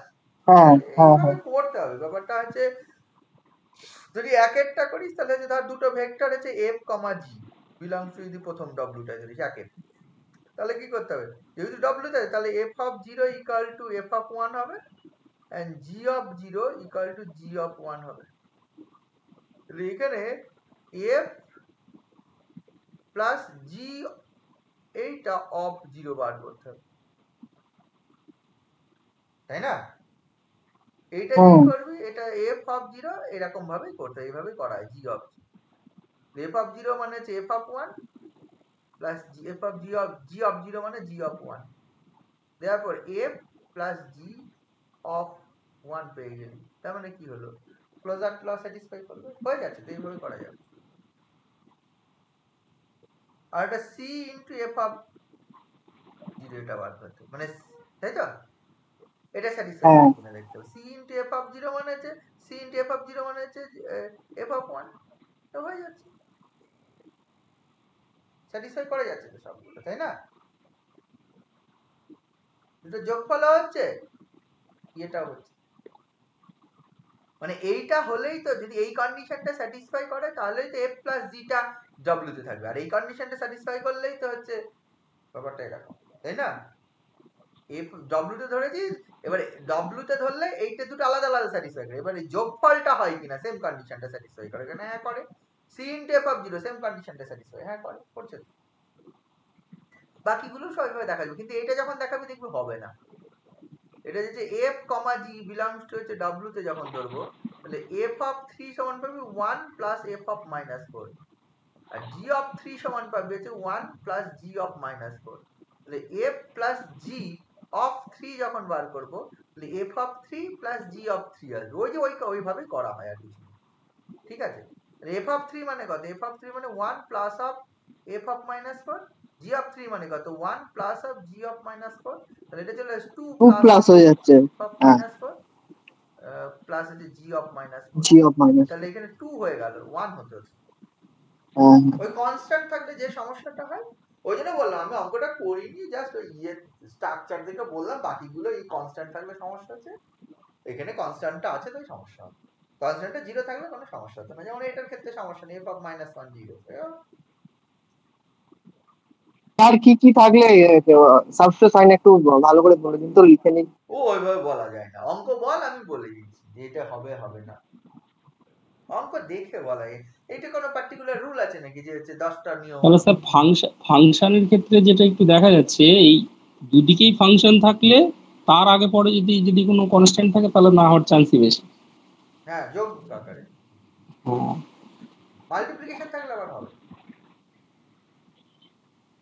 হ্যাঁ হ্যাঁ এইভাবে হ্যাঁ করতে হবে। ব্যাপারটা হচ্ছে যদি একেরটা করিস তাহলে হচ্ছে ধর দুটো ভেক্টর আছে f, g বিলংস টু যদি প্রথম ডব্লিউটা ধরিস একের, তাহলে কি করতে হবে, যেহেতু ডব্লিউ তে তাহলে f of 0 equal to f of 1 হবে and g of 0 equal to g of 1 হবে। তাহলে এখানে f প্লাস g এইটা অফ 0 বার করতে হবে, তাই না? এইটা যেই করবি এটা f of 0 এরকম ভাবেই করতে, এইভাবেই করা হয়। g of 0, f of 0 মানে হচ্ছে f of 1 প্লাস f of g of 0 মানে g of 1, therefore f plus g of 1 পেয়ে গেলি। তার মানে কি হলো, ক্লোজার ল স্যাটিসফাই করবে, হয়ে যাচ্ছে, তো এইভাবে করা যাবে। আর এটা c ইনটু f of 0 এটা বার করতে, মানে তাই তো, এটা স্যাটিসফাই করে কিনা দেখতে হবে। c ইনটু f of 0 মানে হচ্ছে c ইনটু f of 0 মানে হচ্ছে f of 1, তো হয়ে যাচ্ছে, স্যাটিসফাই করে যাচ্ছে তো সবগুলো, তাই না? দুটো যোগফল হচ্ছে, এটা হচ্ছে, মানে এইটা হলেই তো, যদি এই কন্ডিশনটা স্যাটিসফাই করে তাহলেই তো f প্লাস g টা w তে থাকবে, আর এই কন্ডিশনটা স্যাটিসফাই করলেই তো হচ্ছে ব্যাপারটা এরকম, তাই না? f w তে ধরেছিস, এবারে w তে ধরলে এইটা দুটো আলাদা আলাদা স্যাটিসফাই করে, এবারে যোগফলটা হয় কিনা সেম কন্ডিশনটা স্যাটিসফাই করে কিনা, হ্যাঁ করে। c into f of 0 same কন্ডিশনটা স্যাটিসফাই, হ্যাঁ করে, করছে। বাকিগুলো সবভাবে দেখা যাবে, কিন্তু এটা যখন দেখাবি দেখবি হবে না। এটা হচ্ছে f, g বিলংস টু হচ্ছে w তে যখন ধরবো, তাহলে f of 3 সমান পাবি 1 প্লাস f of minus 4, আর g of 3 সমান পাবি হচ্ছে 1 প্লাস g of minus 4। তাহলে f প্লাস g of 3 যখন বার করব, তাহলে f of 3 plus g of 3 আসবে, ওই যে ওইভাবে করা হয় আর কিছু, ঠিক আছে? তাহলে f of 3 মানে কত, f of 3 মানে 1 plus of f of minus 4, g of 3 মানে কত, 1 plus of g of minus 4, তাহলে এটা চলে আসে 2 প্লাস হয়ে যাচ্ছে, of minus 4 প্লাস হচ্ছে g of minus 4, g of minus, তাহলে এখানে 2 হয়ে গেল, 1 হতে হচ্ছে। ওই কনস্ট্যান্ট থাকলে যে সমস্যাটা হয়, ওই জন্য বললাম আমি অঙ্কটা করিনি, জাস্ট ওই স্ট্রাকচার দেখে বললাম, বাকিগুলো এই কনস্ট্যান্ট থাকলে সমস্যা আছে, এখানে কনস্ট্যান্টটা আছে তাই সমস্যা হবে, কনস্ট্যান্টটা 0 থাকলে কোনো সমস্যা হতো না, যেমন এটার ক্ষেত্রে সমস্যা নেই, f of minus 1 0। আর কি কি থাকলে সাবস্পেস সাইন একটু ভালো করে বলে দিন তো, লিখে নিন। ও ওইভাবে বলা যায় না, অঙ্ক বল আমি বলে দিচ্ছি যে এটা হবে হবে না, অঙ্ক দেখে বলা যায়। এটা কোনো পার্টিকুলার রুল আছে নাকি যে হচ্ছে 10টা নিয়ম? তাহলে স্যার ফাংশনের ক্ষেত্রে যেটা একটু দেখা যাচ্ছে, এই দুদিকেই ফাংশন থাকলে তার আগে পরে যদি কোনো কনস্ট্যান্ট থাকে তাহলে না হওয়ার চান্সই বেশি। হ্যাঁ, যোগ আকারে, মাল্টিপ্লিকেশন থাকলে আবার হবে,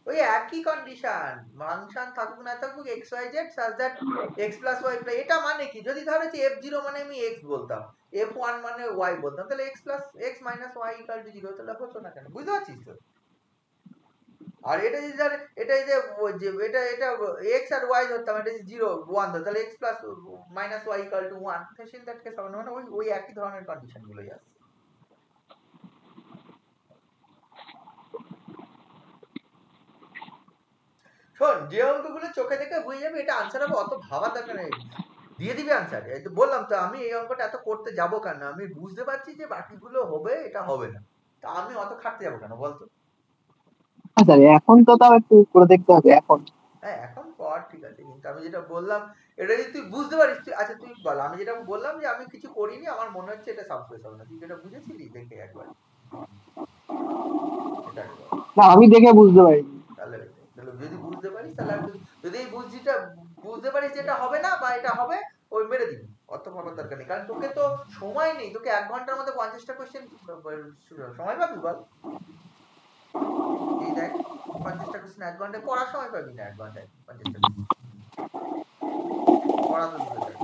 ওই একই কন্ডিশন, ফাংশন থাকুক না থাকুক x y z such that x plus y plus, এটা মানে কি, যদি ধরো যে f0 মানে আমি x বলতাম, f1 মানে y বলতাম, তাহলে x plus x minus y equal to 0, তাহলে হতো না কেন, বুঝতে পারছিস তো? আর এটা যদি ধর এটা যে এটা x আর y ধরতাম, এটা 0 1 ধর, তাহলে x plus minus y equal to 1, তাহলে সেই দ্যাট কেস হবে না, মানে ওই একই ধরনের কন্ডিশন গুলোই আছে। শোন, যে অঙ্কগুলো চোখে দেখে বুঝে যাবে এটা আনসার হবে, অত ভাবার দরকার নেই, দিয়ে দিবি আনসার। এই তো বললাম তো, আমি এই অঙ্কটা এত করতে যাব কেন, আমি বুঝতে পারছি যে বাকিগুলো হবে, এটা হবে না, তা আমি অত খাটতে যাবো কেন বলতো? আচ্ছা এখন তো তাও একটু করে দেখতে হবে এখন। হ্যাঁ এখন কর ঠিক আছে, কিন্তু আমি যেটা বললাম এটা যদি তুই বুঝতে পারিস, আচ্ছা তুই বল, আমি যেটা বললাম যে আমি কিছু করিনি, আমার মনে হচ্ছে এটা সাবস্পেস হবে না, তুই যেটা বুঝেছিলি দেখে একবার এটা একবার না আমি দেখে বুঝতে পারিনি। তাহলে যদি বুঝতে পারিস তাহলে আর যদি এই বুঝতে পারিস যে এটা হবে না বা এটা হবে, ওই মেরে দিবি, অত ভাবার দরকার নেই, কারণ তোকে তো সময় নেই, তোকে 1 ঘন্টার মধ্যে 50টা কোশ্চেন সময় পাবি বল? এই দেখ 50টা কোশ্চেন 1 ঘন্টায় পড়ার সময় পাবি না, 1 ঘন্টায় 50টা কোশ্চেন পড়া তো দূরে থাক।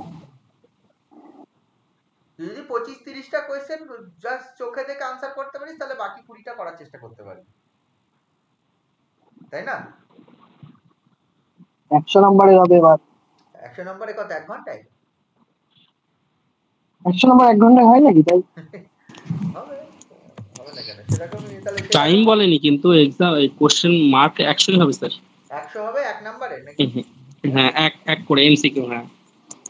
তুই যদি 25-30টা কোয়েশ্চেন জাস্ট চোখে দেখে আনসার করতে পারিস তাহলে বাকি 20টা করার চেষ্টা করতে পারবি, তাই না? 100 নম্বরের হবে এবার। 100 নম্বরে কত 1 ঘন্টায়? 100 নম্বর 1 ঘন্টায় হয় নাকি তাই? হবে হবে না কেন? সেরকমই তাহলে টাইম বলেনি, কিন্তু এক্সাম কোশ্চেন মার্ক 100ই হবে স্যার। 100 হবে 1 নম্বরে নাকি? হ্যাঁ এক করে এমসিকিউ, হ্যাঁ,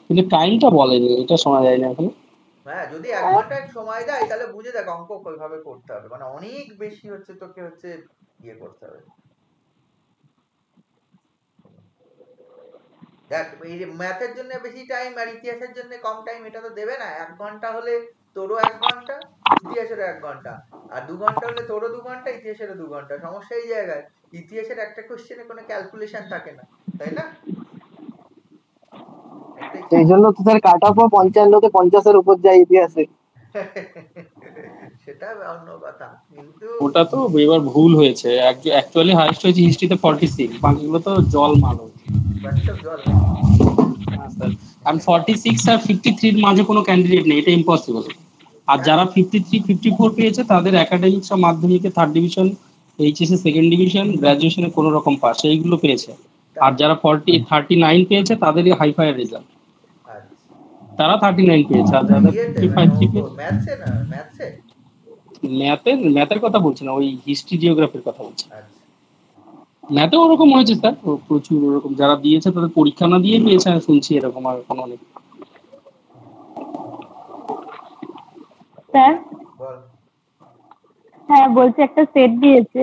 কিন্তু টাইমটা বলেনি, এটা শোনা যায় না এখন। হ্যাঁ যদি 1 ঘন্টায় সময় দেয় তাহলে বুঝে দেখ অঙ্ক কিভাবে করতে হবে, মানে অনেক বেশি হচ্ছে তোকে হচ্ছে ইয়ে করতে হবে। দেখ এই যে ম্যাথের জন্য বেশি টাইম আর ইতিহাসের জন্য কম টাইম, এটা তো দেবে না। 1 ঘন্টা হলে তোরও 1 ঘন্টা, ইতিহাসেরও 1 ঘন্টা, আর 2 ঘন্টা হলে তোরও 2 ঘন্টা, ইতিহাসেরও 2 ঘন্টা। সমস্যা এই জায়গায় ইতিহাসের একটা কোশ্চেনে কোনো ক্যালকুলেশন থাকে না, তাই না? সেই জন্য তো স্যার কাট অফ 55 তে 50-এর উপর যায় ইতিহাসে। সেটা অন্য কথা, কিন্তু ওটা তো এবার ভুল হয়েছে, অ্যাকচুয়ালি হাইয়েস্ট হয়েছে হিস্ট্রিতে 46, বাকিগুলো তো জল মানো। বাস্তব জল নাকি? আর 46 আর 53 এর মাঝে কোনো ক্যান্ডিডেট নেই, এটা ইম্পসিবল। আর যারা 53 54 পেয়েছে তাদের একাডেমিক্স ও মাধ্যমিকে 3rd division, HSA 2nd division, গ্রাজুয়েশনে কোনো রকম পাস, এইগুলো পেয়েছে। আর যারা 39 পেয়েছে তাদেরই হাইফাই রেজাল্ট, আচ্ছা তারা 39 পেয়েছে। আর যারা 55 পেয়েছে ম্যাথসে না ম্যাথসে ম্যাথের কথা বলছি না, ওই হিস্ট্রি জিওগ্রাফির কথা বলছি। আচ্ছা ম্যাথে ওরকম হয়েছে স্যার, প্রচুর ওরকম যারা দিয়েছে তাদের পরীক্ষা না দিয়ে পেয়েছে, আমি শুনছি এরকম আর কোনো অনেক। স্যার বল। হ্যাঁ বলছি একটা সেট দিয়েছে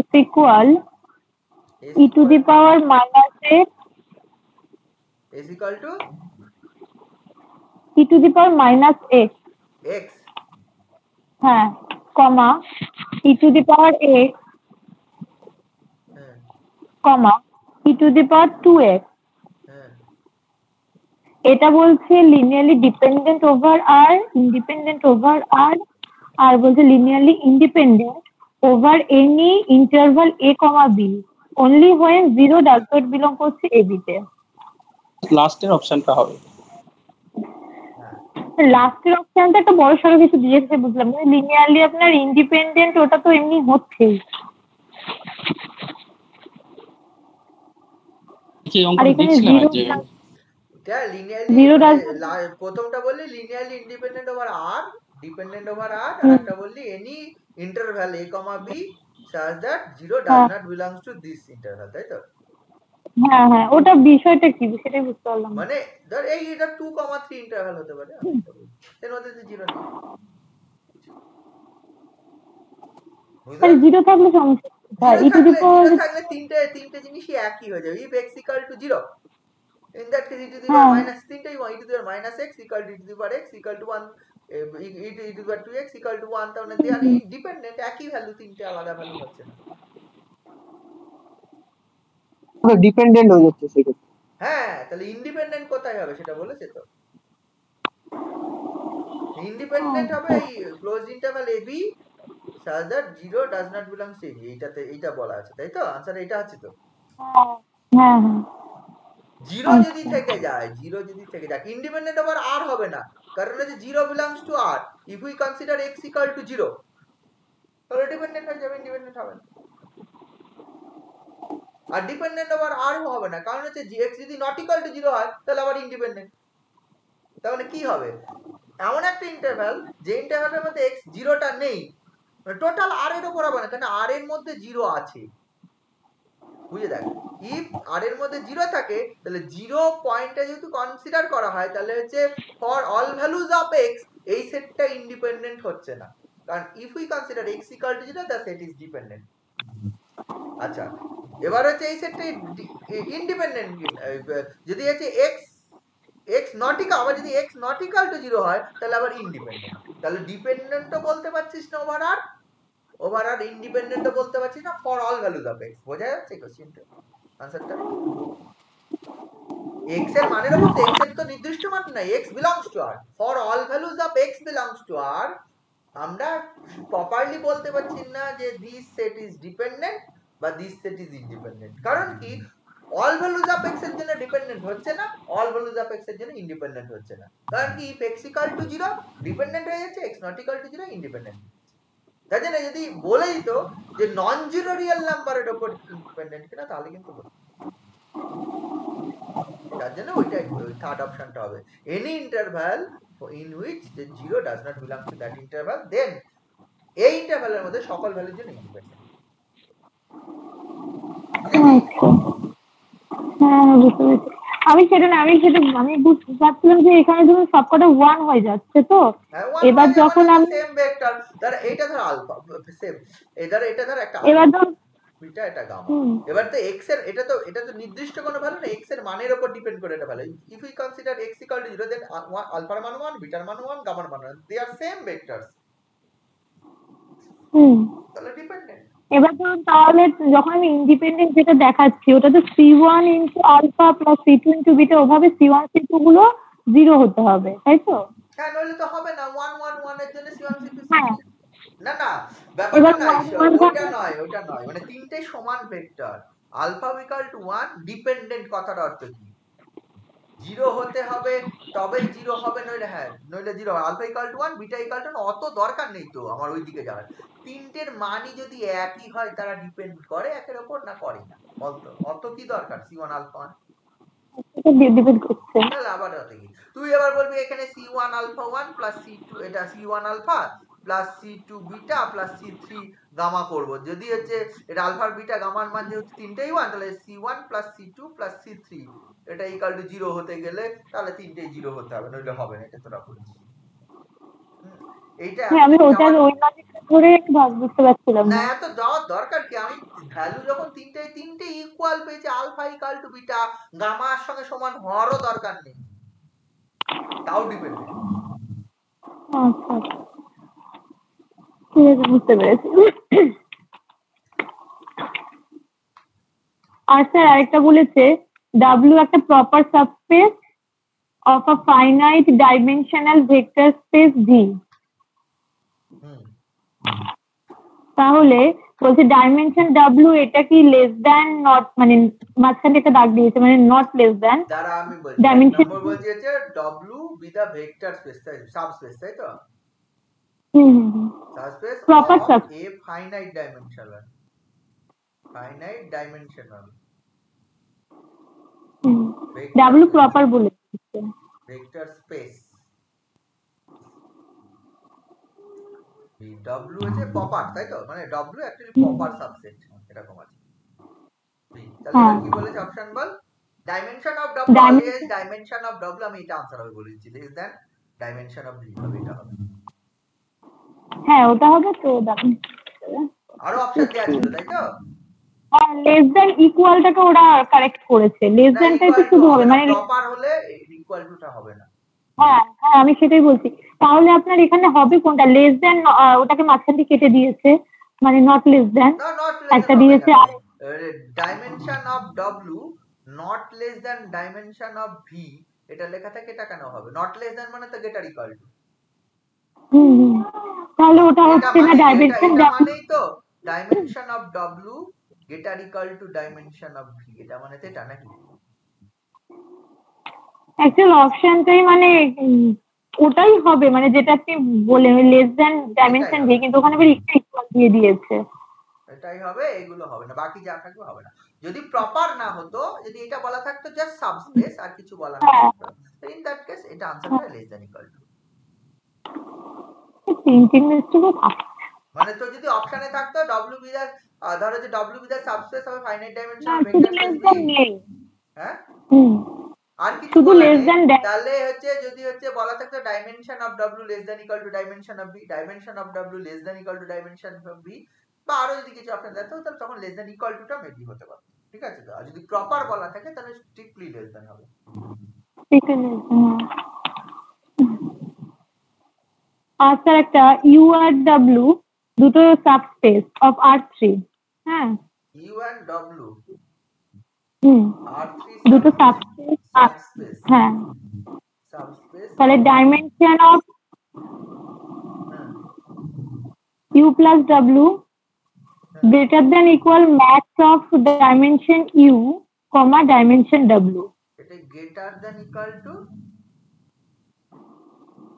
s equal e to the power minus x is equal to e to the power minus x x, হ্যাঁ কমা e to the power x হ্যাঁ কমা e to the power 2x। হ্যাঁ এটা বলছে লিনিয়ারলি ডিপেন্ডেন্ট ওভার আর independent over আর বলছে linearly independent over any interval a comma b only when 0 does not belong করছে ab তে। লাস্টের অপশনটা হবে। লাস্টের অপশনটা একটা বড় সড়ো কিছু দিয়েছে বুঝলাম, মানে লিনিয়ারলি আপনার ইন্ডিপেন্ডেন্ট ওটা তো এমনি হচ্ছেই। কি আর অঙ্কটা এখানে দেখছিলাম জিরো যে এটা লিনিয়ারলি Zero does প্রথমটা বললি লিনিয়ারলি ইন্ডিপেন্ডেন্ট ওভার আর, ডিপেন্ডেন্ট ওভার আর, আর একটা বললি any interval a comma b such that 0 does not belongs to this interval, তাই তো? হ্যাঁ হ্যাঁ ওটা বিষয়টা কি সেটাই বুঝতে পারলাম না। মানে ধর এই এটা 2,3 ইন্টারভ্যাল হতে পারে, এর মধ্যে তো 0 নেই, তাহলে জিরো থাকলে সমস্যা কোথায়? e to the power zero থাকলে তিনটে জিনিসই একই হয়ে যাবে। if x equal to 0, in that case e to the power minus তিনটেই e to the power minus x equal to e to the power x equal to 1, e to the power 2x equal to 1, তাহলে they are independent, একই value, তিনটে আলাদা value হচ্ছে না। Dependent হয়ে যাচ্ছে সেক্ষেত্রে। হ্যাঁ তাহলে ইন্ডিপেন্ডেন্ট কোথায় হবে সেটা বলেছে তো। ইন্ডিপেন্ডেন্ট হবে এই closed interval ab such that 0 does not belong to ab, এইটা বলা আছে, তাই তো? आंसर এটা আছে তো। হ্যাঁ হ্যাঁ জিরো যদি থেকে যায় ইন্ডিপেন্ডেন্ট ওভার আর হবে না, কারণ হচ্ছে 0 belongs to r, if we consider x equal to 0 তাহলে ডিপেন্ডেন্ট হয়ে যাবে, ইন্ডিপেন্ডেন্ট হবে না। আর ডিপেন্ডেন্ট ওভার আর হবে না, কারণ হচ্ছে x যদি নট ইকুয়াল টু 0 হয় তাহলে আবার ইন্ডিপেন্ডেন্ট। তাহলে কি হবে? এমন একটা ইন্টারভ্যাল যে ইন্টারভ্যালের মধ্যে x 0টা নেই, টোটাল আর এর উপর হবে না, কারণ আর এর মধ্যে 0 আছে। বুঝে দেখ, if আর এর মধ্যে 0 থাকে তাহলে 0 পয়েন্টটা যেহেতু কনসিডার করা হয় তাহলে হচ্ছে for all values of x এই সেটটা ইন্ডিপেন্ডেন্ট হচ্ছে না। কারণ if we consider x equal to 0 the set is dependent আচ্ছা এবার হচ্ছে এই সেটটা ইন্ডিপেন্ডেন্ট যদি হচ্ছে x not equal আবার যদি x not equal to 0 হয় তাহলে আবার ইন্ডিপেন্ডেন্ট তাহলে ডিপেন্ডেন্টও বলতে পারছিস না ওভার আর ইন্ডিপেন্ডেন্টও বলতে পারছিস না for all values of x বোঝা যাচ্ছে কোশ্চেনটা আনসারটা x এর মানের উপর x এর তো নির্দিষ্ট মান নাই x belongs to r for all values of x belongs to r আমরা প্রপারলি বলতে পারছি না যে this set is dependent বা this set is independent কারণ কি all values of x এর জন্য ডিপেন্ডেন্ট হচ্ছে না all values of x এর জন্য ইন্ডিপেন্ডেন্ট হচ্ছে না কারণ কি if x equal to 0 dependent হয়ে যাচ্ছে x not equal to 0 independent তাই জন্য যদি বলে দিত যে নন জিরো রিয়েল নাম্বারের উপর ডিপেন্ডেন্ট কিনা তাহলে কিন্তু তার জন্য ওইটা থার্ড অপশনটা হবে any interval in which the zero does not belong to that interval then এই ইন্টারভ্যালের মধ্যে সকল ভ্যালুর জন্য ইন্ডিপেন্ডেন্ট আমি বুঝতে পারছিলাম যে এখানে যখন সবকটা 1 হয়ে যাচ্ছে তো এবার যখন আমি সেম ভেক্টর ধর এইটা ধর আলফা সেম এটা ধর একটা এবার ধর বিটা এটা গামা এবার তো x এর এটা তো নির্দিষ্ট কোনো ভ্যালু না x এর মানের উপর ডিপেন্ড করে এটা value if we consider x equal to 0 then alpha মান 1 বিটার মান 1 গামার মান 1 they are same vectors তাহলে ডিপেন্ডেন্ট এবার ধরুন তাহলে যখন আমি ইন্ডিপেন্ডেন্ট যেটা দেখাচ্ছি ওটা তো c1 into alpha plus c2 into beta ওভাবে c1 c2 গুলো 0 হতে হবে তাই তো হ্যাঁ নইলে তো হবে না 1 1 1 এর জন্য c1 c2 হ্যাঁ না ব্যাপারটা নয় ওটা নয় মানে তিনটে সমান vector alpha equal to 1 dependent কথার অর্থ কি 0 হতে হবে তবেই 0 হবে নইলে 0 alpha equal to 1 beta equal to অত দরকার নেই তো আমার ওইদিকে যাওয়ার তিনটের মানই যদি একই হয় তারা ডিপেন্ড করে একের উপর না করে না বলতো অত কি দরকার c1 আলফা 1 এটা ডিপেন্ড করছে তাহলে আবার হতে কি তুই এবার বলবি এখানে c1 আলফা 1 প্লাস c2 এটা c1 alpha plus c2 beta plus c3 gamma করব যদি হচ্ছে এটা আলফা বিটা গামার মান যেহেতু তিনটেই 1 তাহলে c1 plus c2 plus c3 এটা ইকুয়াল টু 0 হতে গেলে তাহলে তিনটেই 0 হতে হবে নইলে হবে না এটা তোরা বলছিস এইটা আমি ওটা ওই লজিক ধরে বুঝতে পারছিলাম না এত যাওয়ার দরকার কি আমি ভ্যালু যখন তিনটে ইকুয়াল পেয়েছি আলফা ইকুয়াল টু বিটা গামার সঙ্গে সমান হওয়ারও দরকার নেই তাও ডিপেন্ডেন্ট আচ্ছা ঠিক আছে বুঝতে পেরেছি আর স্যার আরেকটা বলেছে W একটা proper subspace of a finite dimensional vector space V তাহলে বলছে ডাইমেনশন W এটা কি লেস দ্যান নট মানে মাঝখানে একটা দাগ দিয়েছে মানে নট লেস দ্যান দ্বারা আমি বলছি নম্বর বলছি হচ্ছে W with a vector space subspace তাই তো subspace proper of subspace a finite dimensional W proper বলেছে vector space W হচ্ছে প্রপার তাই তো মানে W অ্যাকচুয়ালি প্রপার সাবসেট এরকম আছে তাহলে কি বলেছে option ball dimension of W is dimension of W আমি এটা आंसर হবে বলেছি less than dimension of V হবে এটা হবে হ্যাঁ ওটা হবে তো আরো অপশন দেয়া ছিল তাই তো লেস দ্যান ইকুয়ালটাকে ওরা কারেক্ট করেছে লেস দ্যানটাই তো শুধু হবে মানে প্রপার হলে ইকুয়াল টুটা হবে না হ্যাঁ হ্যাঁ আমি সেটাই বলছি তাহলে আপনার এখানে হবে কোনটা লেস দ্যান ওটাকে মাঝখান দিয়ে কেটে দিয়েছে মানে নট লেস দ্যান একটা দিয়েছে dimension of W not less than dimension of V এটা লেখা থাকে এটা কেন হবে নট লেস দ্যান মানে তো গেটার ইকুয়াল টু তাহলে ওটা হচ্ছে না ডাইমেনশন মানেই তো dimension of W গেটার equal to dimension of V এটা মানে তো এটা নাকি অ্যাকচুয়াল অপশনটাই মানে ওটাই হবে মানে যেটা আপনি বলেন লেস দ্যান ডাইমেনশন দিয়ে কিন্তু ওখানে আবার একটা ইকুয়াল দিয়ে দিয়েছে এটাই হবে এগুলো হবে না বাকি যা থাকবে হবে না যদি প্রপার না হতো যদি এটা বলা থাকতো জাস্ট সাবস্পেস আর কিছু বলা না থাকতো ইন দ্যাট কেস এটা আনসারটা লেস দ্যান ইকুয়াল টু তিন মিনিটও থাকে মানে তো যদি অপশনে থাকতো W বিদার ধরো যে W বিদার সাবস্পেস হবে ফাইনাইট ডাইমেনশনাল ভেক্টর স্পেস নেই হ্যাঁ আর কিছু শুধু বলা less নেই than তাহলে হচ্ছে যদি হচ্ছে বলা থাকতো dimension of w less than equal to dimension of b dimension of w less than equal to dimension of b বা আরো যদি কিছু আপনার দেখতো তাহলে তখন লেস দ্যান ইকুয়াল টুটা মেবি হতে পারে ঠিক আছে তো আর যদি প্রপার বলা থাকে তাহলে স্ট্রিক্টলি লেস দ্যান হবে আর স্যার একটা ইউ আর ডাব্লিউ দুটো সাবস্পেস অফ R3 হ্যাঁ u and w R3 দুটো সাবস্পেস সাবস্পেস হ্যাঁ সাবস্পেস তাহলে dimension of u plus w greater than equal max of dimension u comma dimension w এটা greater than equal to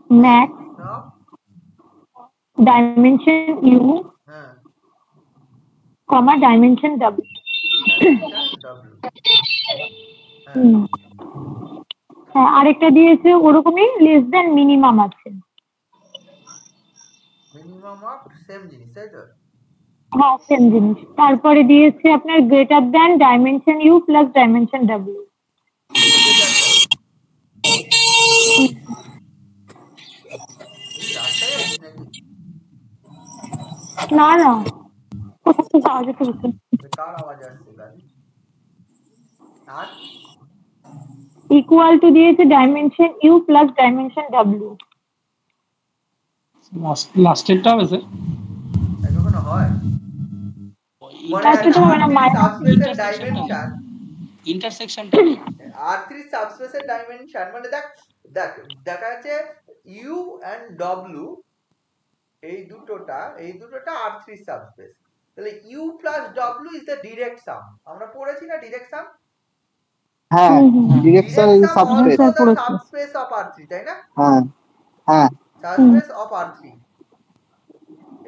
max of dimension u হ্যাঁ comma dimension w dimension w হ্যাঁ আরেকটা দিয়েছে ওরকমই less than minimum আছে minimum of same জিনিস তাই তো হ্যাঁ সেম জিনিস তারপরে দিয়েছে আপনার greater than dimension U plus dimension W রাস্তায় আছি নাকি না না কোথা থেকে আওয়াজ হচ্ছে কার আওয়াজ আসছে গাড়ি আর ইকুয়াল টু দিয়েছে dimension U plus dimension W লাস্টেরটা হবে স্যার কখনো হয় ইন্টারসেকশনটা R3 সাবস্পেসের ডাইমেনশন মানে দেখা যাচ্ছে ইউ এন্ড ডব্লিউ এই দুটোটা R3 সাবস্পেস তাহলে U plus W is the direct sum আমরা পড়েছি না ডিরেক্ট সাম হ্যাঁ ডিরেক্ট সাবস্পেস অফ R3 তাই না হ্যাঁ হ্যাঁ সাবস্পেস অফ R3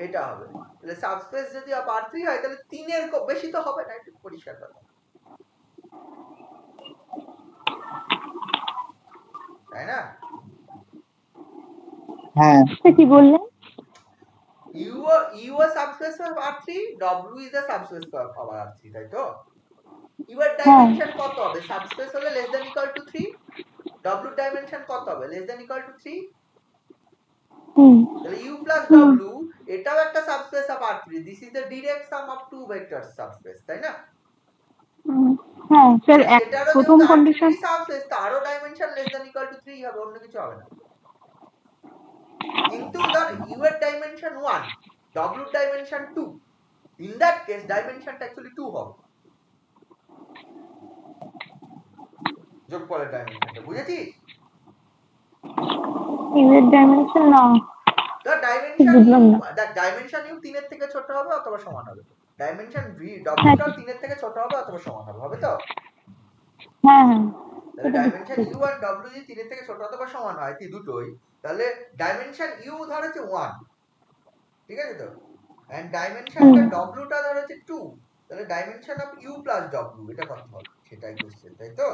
এটা হবে তাহলে সাবস্পেস যদি অফ R3 হয় তাহলে 3 এর বেশি তো হবে না একটু পরিষ্কার কথা তাই না হ্যাঁ কি বললেন U a subspace of R3 W is a subspace of R3 তাই তো এবার ডাইমেনশন কত হবে সাবস্পেস হলে less than equal to 3 W dimension কত হবে লেস দ্যান ইকুয়াল টু 3 তাহলে U plus W এটাও একটা subspace of R3 this is the direct sum of two vectors subspace তাই না হ্যাঁ স্যার প্রথম কন্ডিশন সাবস্পেস তারও dimension less than equal to 3 হবে অন্য কিছু হবে না কিন্তু ধর U এর dimension 1 W dimension 2 in that case ডাইমেনশনটা অ্যাকচুয়ালি 2 হবে যোগফলের ডাইমেনশনটা বুঝেছিস U এর ডাইমেনশন না the dimension u 3 এর থেকে ছোট হবে অথবা সমান হবে ডাইমেনশন v w টা 3 এর থেকে ছোট হবে অথবা সমান হবে হবে তো হ্যাঁ হ্যাঁ তাহলে ডাইমেনশন u আর w যদি 3 এর থেকে ছোট অথবা সমান হয় এই দুটোই তাহলে ডাইমেনশন u ধর হচ্ছে 1 ঠিক আছে তো এন্ড ডাইমেনশনটা w টা ধর হচ্ছে 2 তাহলে dimension of u plus w এটা কত হবে সেটাই কোশ্চেন তাই তো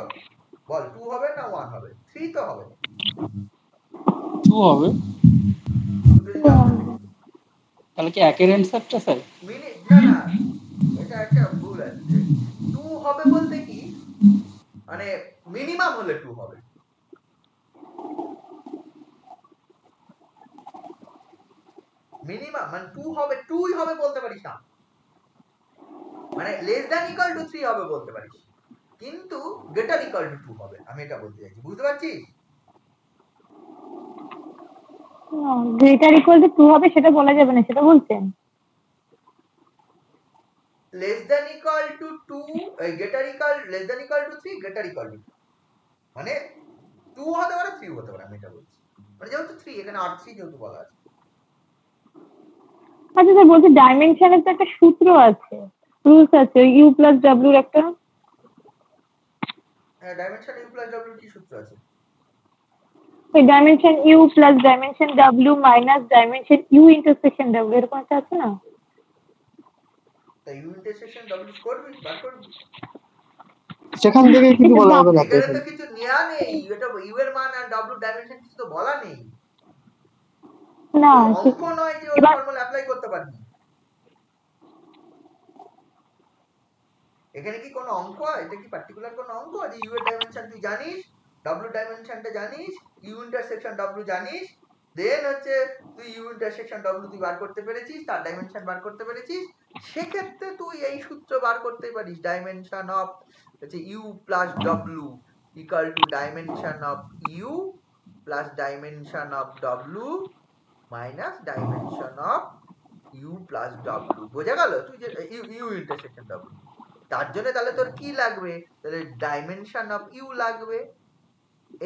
বল 2 হবে না 1 হবে 3 তো হবে 2 হবে তাহলে কি একের অ্যানসারটা স্যার না না এটা একটা ভুল আছে 2 হবে বলতে কি মানে মিনিমাম হলে 2 হবে মিনিমাম মানে 2 হবে 2ই হবে বলতে পারিস না মানে লেস দ্যান ইকুয়াল টু 3 হবে বলতে পারিস কিন্তু গ্রেটার ইকুয়াল টু 2 হবে আমি এটা বলতে চাইছি বুঝতে পারছিস গ্রেটার ইকুয়াল টু 2 হবে সেটা বলা যাবে না সেটা বলছেন less than equal to 2 greater equal less than equal to 3 greater equal to 2 মানে 2 হতে পারে 3 হতে পারে আমি এটা বলছি মানে যেহেতু 3 এখানে R3 যেহেতু বলা আছে আচ্ছা স্যার বলছি ডাইমেনশনের তো একটা সূত্র আছে রুলস আছে u প্লাস w এর একটা হ্যাঁ ডাইমেনশন u প্লাস w কি সূত্র আছে এই dimension u plus dimension w minus dimension u intersection w এরকম একটা আছে না তাই u ইন্টারসেকশন w করবি বার করবি সেখান থেকে কিছু বলা হবে না এখানে তো কিছু নেয়া নেই এটা u এর মান আর w ডাইমেনশন কিছু তো বলা নেই না অঙ্ক নয় যে ওই ফর্মুলা অ্যাপ্লাই করতে পারবি এখানে কি কোনো অঙ্ক এটা কি পার্টিকুলার কোনো অঙ্ক যে u এর ডাইমেনশন তুই জানিস ডব্লিউ ডাইমেনশনটা জানিস, ইউ ইন্টারসেকশন ডব্লিউ জানিস, দেন হচ্ছে তুই ইউ ইন্টারসেকশন ডব্লিউ তুই বার করতে পেরেছিস, তার ডাইমেনশন বার করতে পেরেছিস, সেক্ষেত্রে তুই এই সূত্র বার করতে পারিস, ডাইমেনশন অফ হচ্ছে U plus W equal to dimension of U plus dimension of W minus dimension of U plus W. বোঝা গেল? তুই যে ইউ ইন্টারসেকশন ডব্লিউ, তার জন্য তাহলে তোর কি লাগবে? তাহলে ডাইমেনশন অফ ইউ লাগবে,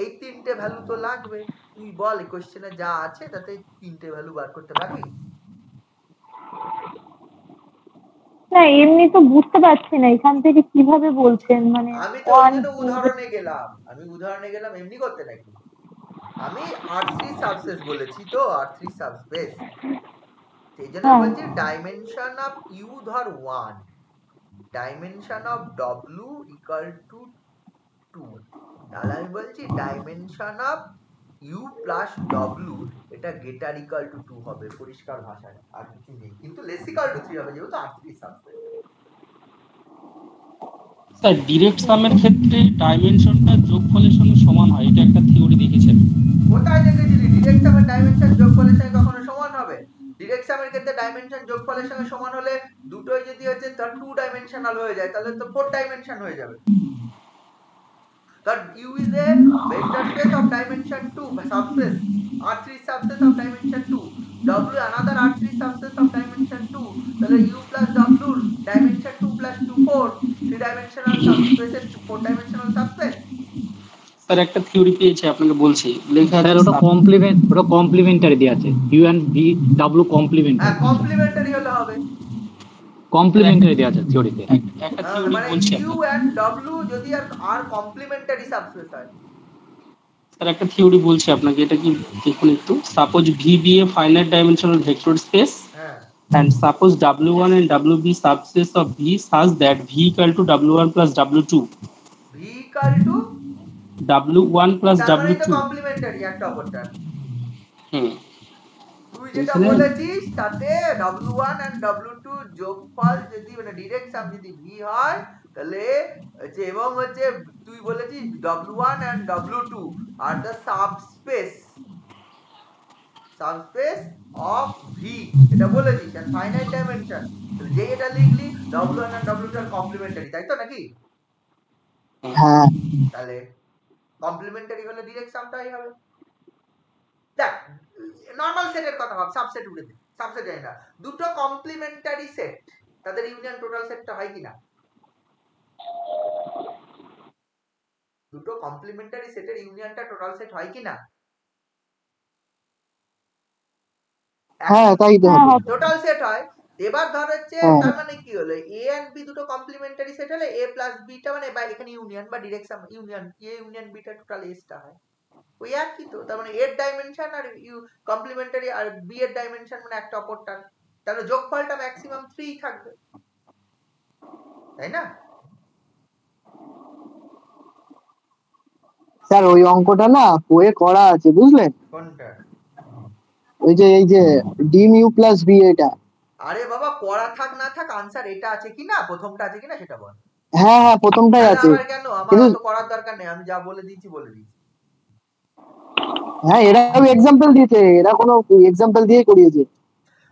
এই তিনটে ভ্যালু তো লাগবে। তুই বল কোশ্চেনে যা আছে তাতে তিনটে ভ্যালু বার করতে পারবি? না এমনি তো বুঝতে পারছি না এখান থেকে কিভাবে বলছেন, মানে আমি তো ওই জন্য উদাহরণে গেলাম, এমনি করতে নাকি? আমি R3 সাবস্পেস বলেছি তো, R3 সাবস্পেস, সেই জন্য বলছি ডাইমেনশন অফ ইউ ধর 1, dimension of W equal to 2, তাহলে আমি বলছি dimension of U plus W এটা গেটার ইকুয়াল টু 2 হবে, পরিষ্কার ভাষায়, আর কিছু নেই, কিন্তু লেস ইকুয়াল টু 3 হবে যেহেতু R3 সাবস্পেস। স্যার ডিরেক্ট সামের ক্ষেত্রে ডাইমেনশনটা যোগফলের সঙ্গে সমান হয়, এটা একটা থিওরি দেখেছেন। কোথায় দেখেছিলি ডিরেক্ট সামের ডাইমেনশন যোগফলের সঙ্গে কখনো সমান হবে? ডিরেক্ট সামের ক্ষেত্রে ডাইমেনশন যোগফলের সঙ্গে সমান হলে দুটোই যদি হচ্ছে তার 2 ডাইমেনশনাল হয়ে যায় তাহলে তো 4 ডাইমেনশন হয়ে যাবে। কারণ U is a vector space of dimension 2 subspace, R3 subspace of dimension 2, W another R3 subspace of dimension 2, তাহলে U plus W dimension 2 plus 2 4, 3 dimensional subspace এর 4 dimensional subspace। স্যার একটা থিওরি পেয়েছি আপনাকে বলছি, লেখা আছে ওটা কমপ্লিমেন্টারি দিয়ে আছে, U and V W complementary. হ্যাঁ কমপ্লিমেন্টারি হলে হবে, কমপ্লিমেন্টারি দিয়ে আছে থিওরিতে। একটা থিওরি মানে বলছি U and W যদি আর কমপ্লিমেন্টারি সাবস্পেস হয়। স্যার একটা থিওরি বলছি আপনাকে, এটা কি দেখুন একটু। Suppose V be a finite dimensional vector space হ্যাঁ, and suppose W1 and WB subspace of V such that V equal to W1 plus W2, V equal to W1 plus তার মানে তো W2। কমপ্লিমেন্টারি একটা অপরটা। হুম, তুই যেটা বলেছিস তাতে W1 and W2 যোগফল যদি মানে ডিরেক্ট সাম যদি V হয় তাহলে হচ্ছে, এবং হচ্ছে তুই বলেছিস W1 and W2 are the subspace of V, এটা বলেছিস, আর ফাইনাইট ডাইমেনশন, যে এটা লিখলি W1 and W2 R complimentary, তাই তো নাকি? হ্যাঁ তাহলে কমপ্লিমেন্টারি হলে ডিরেক্ট সামটাই হবে। দেখ নরমাল সেটের কথা ভাব, সাবসেট উঠে দে, সাবসেট জানি না, দুটো কমপ্লিমেন্টারি সেট তাদের ইউনিয়ন টোটাল সেটটা হয় কিনা? দুটো কমপ্লিমেন্টারি সেটের ইউনিয়নটা টোটাল সেট হয় কিনা? হ্যাঁ তাই তো হবে। টোটাল সেট হয়। এবার ধর হচ্ছে তার মানে কি হলো, এ এন্ড বি দুটো কমপ্লিমেন্টারি সেট হলে এ প্লাস বিটা মানে এখানে ইউনিয়ন বা direct sum union, A union বিটা টোটাল এসটা হয় ওই একই তো। তার মানে এর ডাইমেনশন আর ইউ কমপ্লিমেন্টারি আর বি এর ডাইমেনশন মানে একটা অপরটার, তাহলে যোগফলটা ম্যাক্সিমাম 3 থাকবে, তাই না? স্যার ওই অঙ্কটা না বইয়ে করা আছে বুঝলেন, কোনটা? ওই যে এই যে ডি মিউ প্লাস বি এটা। আরে বাবা করা থাক না থাক আনসার এটা আছে কিনা, প্রথমটা আছে কিনা সেটা বল। হ্যাঁ হ্যাঁ প্রথমটাই আছে। আমার কেন, আমার তো করার দরকার নেই, আমি যা বলে দিয়েছি বলে দিয়েছি। হ্যাঁ এরাও এক্সাম্পল দিয়েছে, এরা কোনো এক্সাম্পল দিয়ে করিয়েছে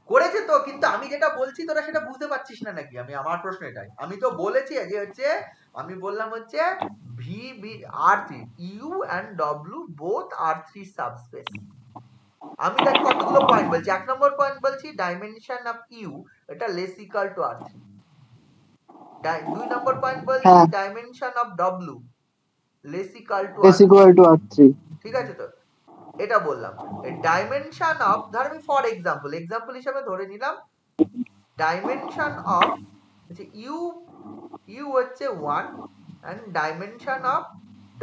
করেছে তো, কিন্তু আমি যেটা বলছি তোরা সেটা বুঝতে পারছিস না নাকি? আমি আমার প্রশ্ন এটাই, আমি তো বলেছি যে হচ্ছে আমি বললাম হচ্ছে V be R3 U and W both R3 subspace. আমি দেখ কতগুলো পয়েন্ট বলছি। এক নম্বর পয়েন্ট বলছি ডাইমেনশন অফ ইউ এটা লেস ইকুয়াল টু R3। দুই নম্বর পয়েন্ট বলছি dimension of W less equal to R3। ঠিক আছে তো, এটা বললাম। ডাইমেনশন অফ, ধর আমি ফর এক্সাম্পল হিসেবে ধরে নিলাম ডাইমেনশন অফ ইউ হচ্ছে 1 and dimension of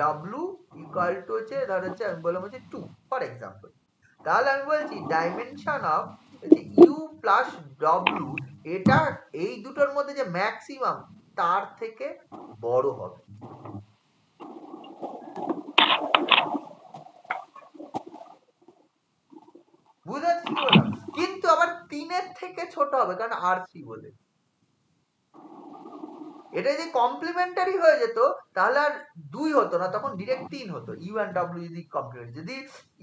W equal to হচ্ছে ধর হচ্ছে আমি বললাম হচ্ছে 2 ফর এক্সাম্পল। তাহলে আমি বলছি dimension of U plus W এটা এই দুটোর মধ্যে যে ম্যাক্সিমাম তার থেকে বড় হবে। বুঝাচ্ছি কি বললাম? কিন্তু আবার 3 এর থেকে ছোট হবে কারণ R3 বলে। এটা যদি কমপ্লিমেন্টারি হয়ে যেত তাহলে আর 2 হতো না, তখন ডিরেক্ট 3 হতো। ইউ অ্যান্ড ডব্লিউ যদি কমপ্লিমেন্টারি, যদি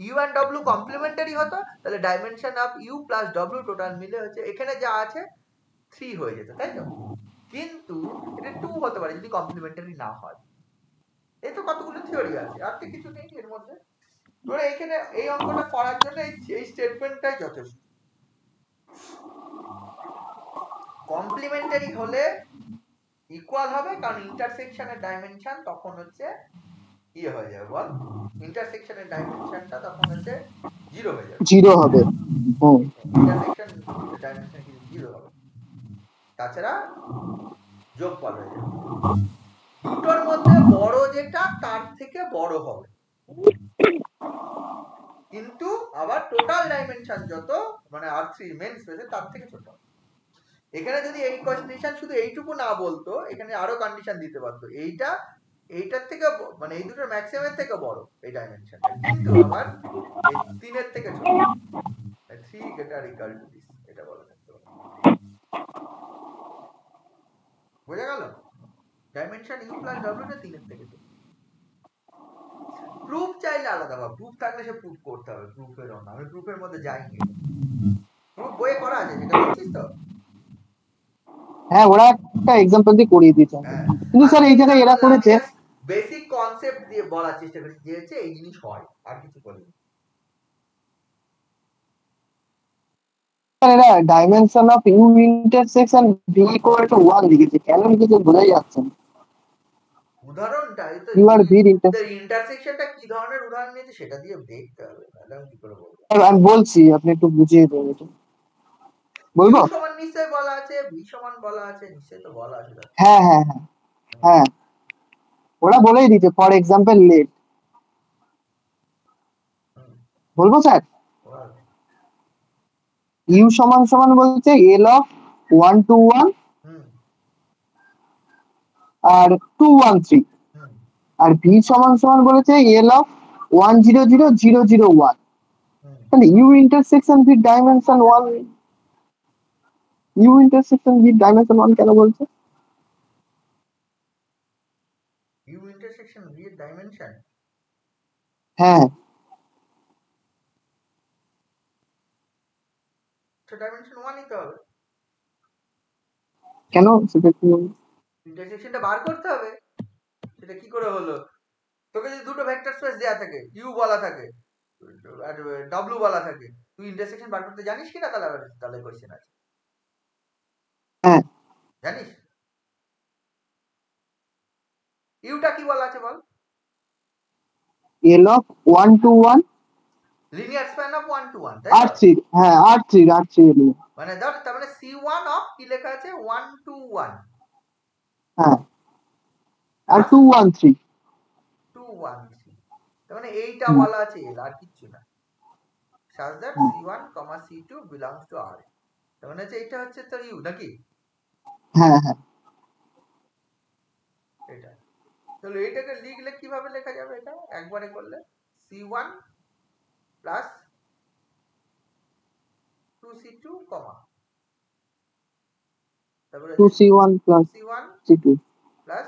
ইউ অ্যান্ড ডব্লিউ কমপ্লিমেন্টারি হতো তাহলে dimension of U plus W total মিলে হচ্ছে এখানে যা আছে 3 হয়ে যেত, তাই তো? কিন্তু এটা 2 হতে পারে যদি কমপ্লিমেন্টারি না হয়। এই তো কতগুলো থিওরি আছে, আর তো কিছু নেই এর মধ্যে। ধরে এখানে এই অঙ্কটা করার জন্য এই স্টেটমেন্টটাই যথেষ্ট। কমপ্লিমেন্টারি হলে ইকুয়াল হবে, কারণ ইন্টারসেকশনের ডাইমেনশন তখন হচ্ছে ইয়ে হয়ে যাবে, বল ইন্টারসেকশনের ডাইমেনশনটা তখন হচ্ছে 0 হয়ে যাবে, 0 হবে। ইন্টারসেকশন ডাইমেনশন কি 0 হবে, তাছাড়া যোগফল হয়ে যাবে। দুটোর মধ্যে বড় যেটা তার থেকে বড় হবে, কিন্তু আবার টোটাল ডাইমেনশন যত মানে R3 মেন স্পেসে তার থেকে ছোট। এখানে যদি এই কন্ডিশন শুধু এইটুকু না বলতো, এখানে আরো কন্ডিশন দিতে পারতো, এইটার থেকে মানে এই দুটোর ম্যাক্সিমামের থেকে বড় এই ডাইমেনশনটা, কিন্তু আবার এই 3 এর থেকে ছোট। 3 greater equal to this, এটা বলা থাকতে পারে। বোঝা গেল? ডাইমেনশন u প্লাস w টা 3 এর থেকে ছোট। প্রুফ চাইলে আলাদা বা প্রুফ থাকলে সে প্রুফ করতে হবে, প্রুফের অন্য আমি প্রুফের মধ্যে যাইনি। প্রুফ বইয়ে করা আছে, যেটা করছিস তো? হ্যাঁ, ওরা একটা এক্সাম্পল দিয়ে করিয়ে দিয়েছে। কিন্তু স্যার এই জায়গায় এরা করেছে বেসিক কনসেপ্ট দিয়ে বলার চেষ্টা করেছি যে হচ্ছে এই জিনিস হয়, আর কিছু বলিনি। এরা dimension of U intersection V equal to 1 লিখেছে, কেন লিখেছে বোঝাই যাচ্ছে না। উদাহরণটা ইউ আর ভি ইন্টারসেকশনটা কি ধরনের উদাহরণ নিয়েছে সেটা দিয়ে দেখতে হবে, নাহলে আমি কি করে বলবো। আমি বলছি, আপনি একটু বুঝিয়ে দেবেন এটা। বলবো? u সমান নিশ্চয় বলা আছে, v সমান বলা আছে, নিশ্চয় তো বলা আছে। হ্যাঁ হ্যাঁ হ্যাঁ হ্যাঁ, ওরা বলেই দিতে, ফর এক্সাম্পল লেট। বলবো স্যার? ইউ সমান সমান বলছে এল অফ 1 2 1 আর 2 1 3, আর ভি সমান সমান বলেছে এল অফ 1 0 0 0 0 1। তাহলে U intersection V dimension 1, U intersection V dimension 1 কেন বলছে? ইউ ইন্টারসেকশন ভি এর ডাইমেনশন, হ্যাঁ, তো ডাইমেনশন 1 নিতে হবে। কেন সেটা কি? ইন্টারসেকশনটা বার করতে হবে। সেটা কি করে হলো? তোকে যদি দুটো ভেক্টর স্পেস দেয়া থাকে, ইউ বলা থাকে আর ডব্লিউ বলা থাকে, তুই ইন্টারসেকশন বার করতে জানিস কিনা? তাহলে কোশ্চেন আছে। হ্যাঁ, জানিস? ইউটা কি বলা আছে বল? L of 1 2 1 linear span of 1 to 1, তাই R3। তো? হ্যাঁ, R3 মানে ধর তার মানে C1 অফ কি লেখা আছে 1 to 1, হ্যাঁ, আর 2 1 3 2 1 3, তার মানে এইটা বলা আছে এল, আর কিছু না। such that C1, C2 belongs to R, তার মানে এইটা হচ্ছে তোর ইউ নাকি? হ্যাঁ হ্যাঁ, এটা তাহলে এইটাকে লিখলে কিভাবে লেখা যাবে? এটা একবারে করলে C1 প্লাস 2C2 কমা, তারপরে 2C1 plus C1 C2 plus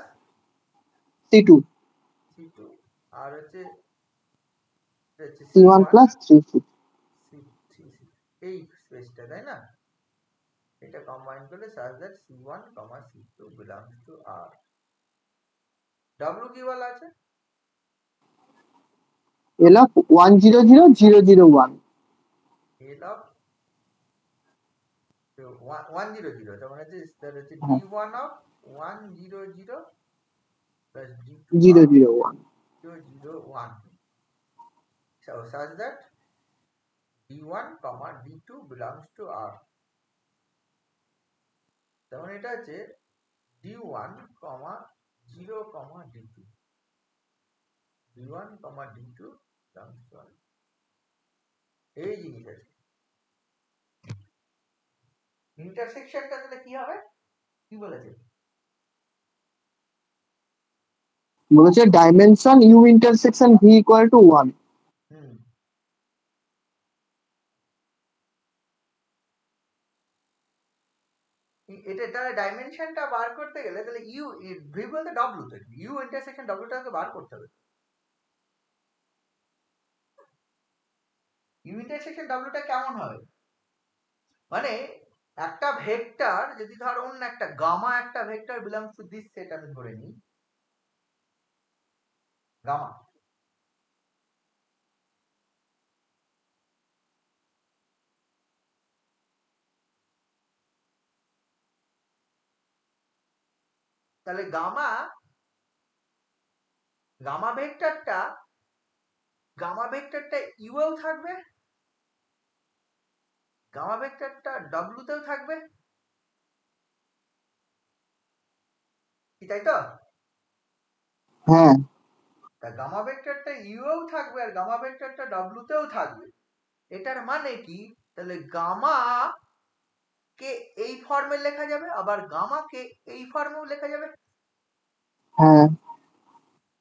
C2 C2 আর হচ্ছে C1 প্লাস 3C, এই স্পেসটা, তাই না? এটা কম্বাইন করলে such that C1, C2 belongs to R। W কি বলা আছে? এল অফ 1 0 0 0 0 1, L of 1 0 0, তার মানে হচ্ছে D1 of 1 0 0 plus D2 0 of 0 1। 0 0 1, so such that D1, D2 belongs to R। তার মানে এটা হচ্ছে D1, 0, D2, D1, D2 belongs to R। এই জিনিস আছে। ইন্টারসেকশনটা তাহলে কি হবে? কি বলেছে? বলেছে dimension U intersection V equal to 1। এটা তাহলে ডাইমেনশনটা বার করতে গেলে তাহলে ইউ ভি বলতে ডব্লিউ তো ইউ ইন্টারসেকশন ডব্লিউটাকে বার করতে হবে। ইউ ইন্টারসেকশন ডব্লিউটা কেমন হবে, মানে একটা ভেক্টর যদি ধর অন্য একটা গামা একটা vector belongs to this set আমি ধরে নিই গামা, তাহলে গামা ভেক্টরটা ইউও থাকবে, গামা ভেক্টরটা ডব্লিউতেও থাকবে, কি তাই তো? হ্যাঁ তা গামা ভেক্টরটা ইউও থাকবে আর গামা ভেক্টরটা ডব্লিউতেও থাকবে। এটার মানে কি, তাহলে গামা কে এই ফর্মে লেখা যাবে আবার গামা কে এই ফর্মেও লেখা যাবে। হ্যাঁ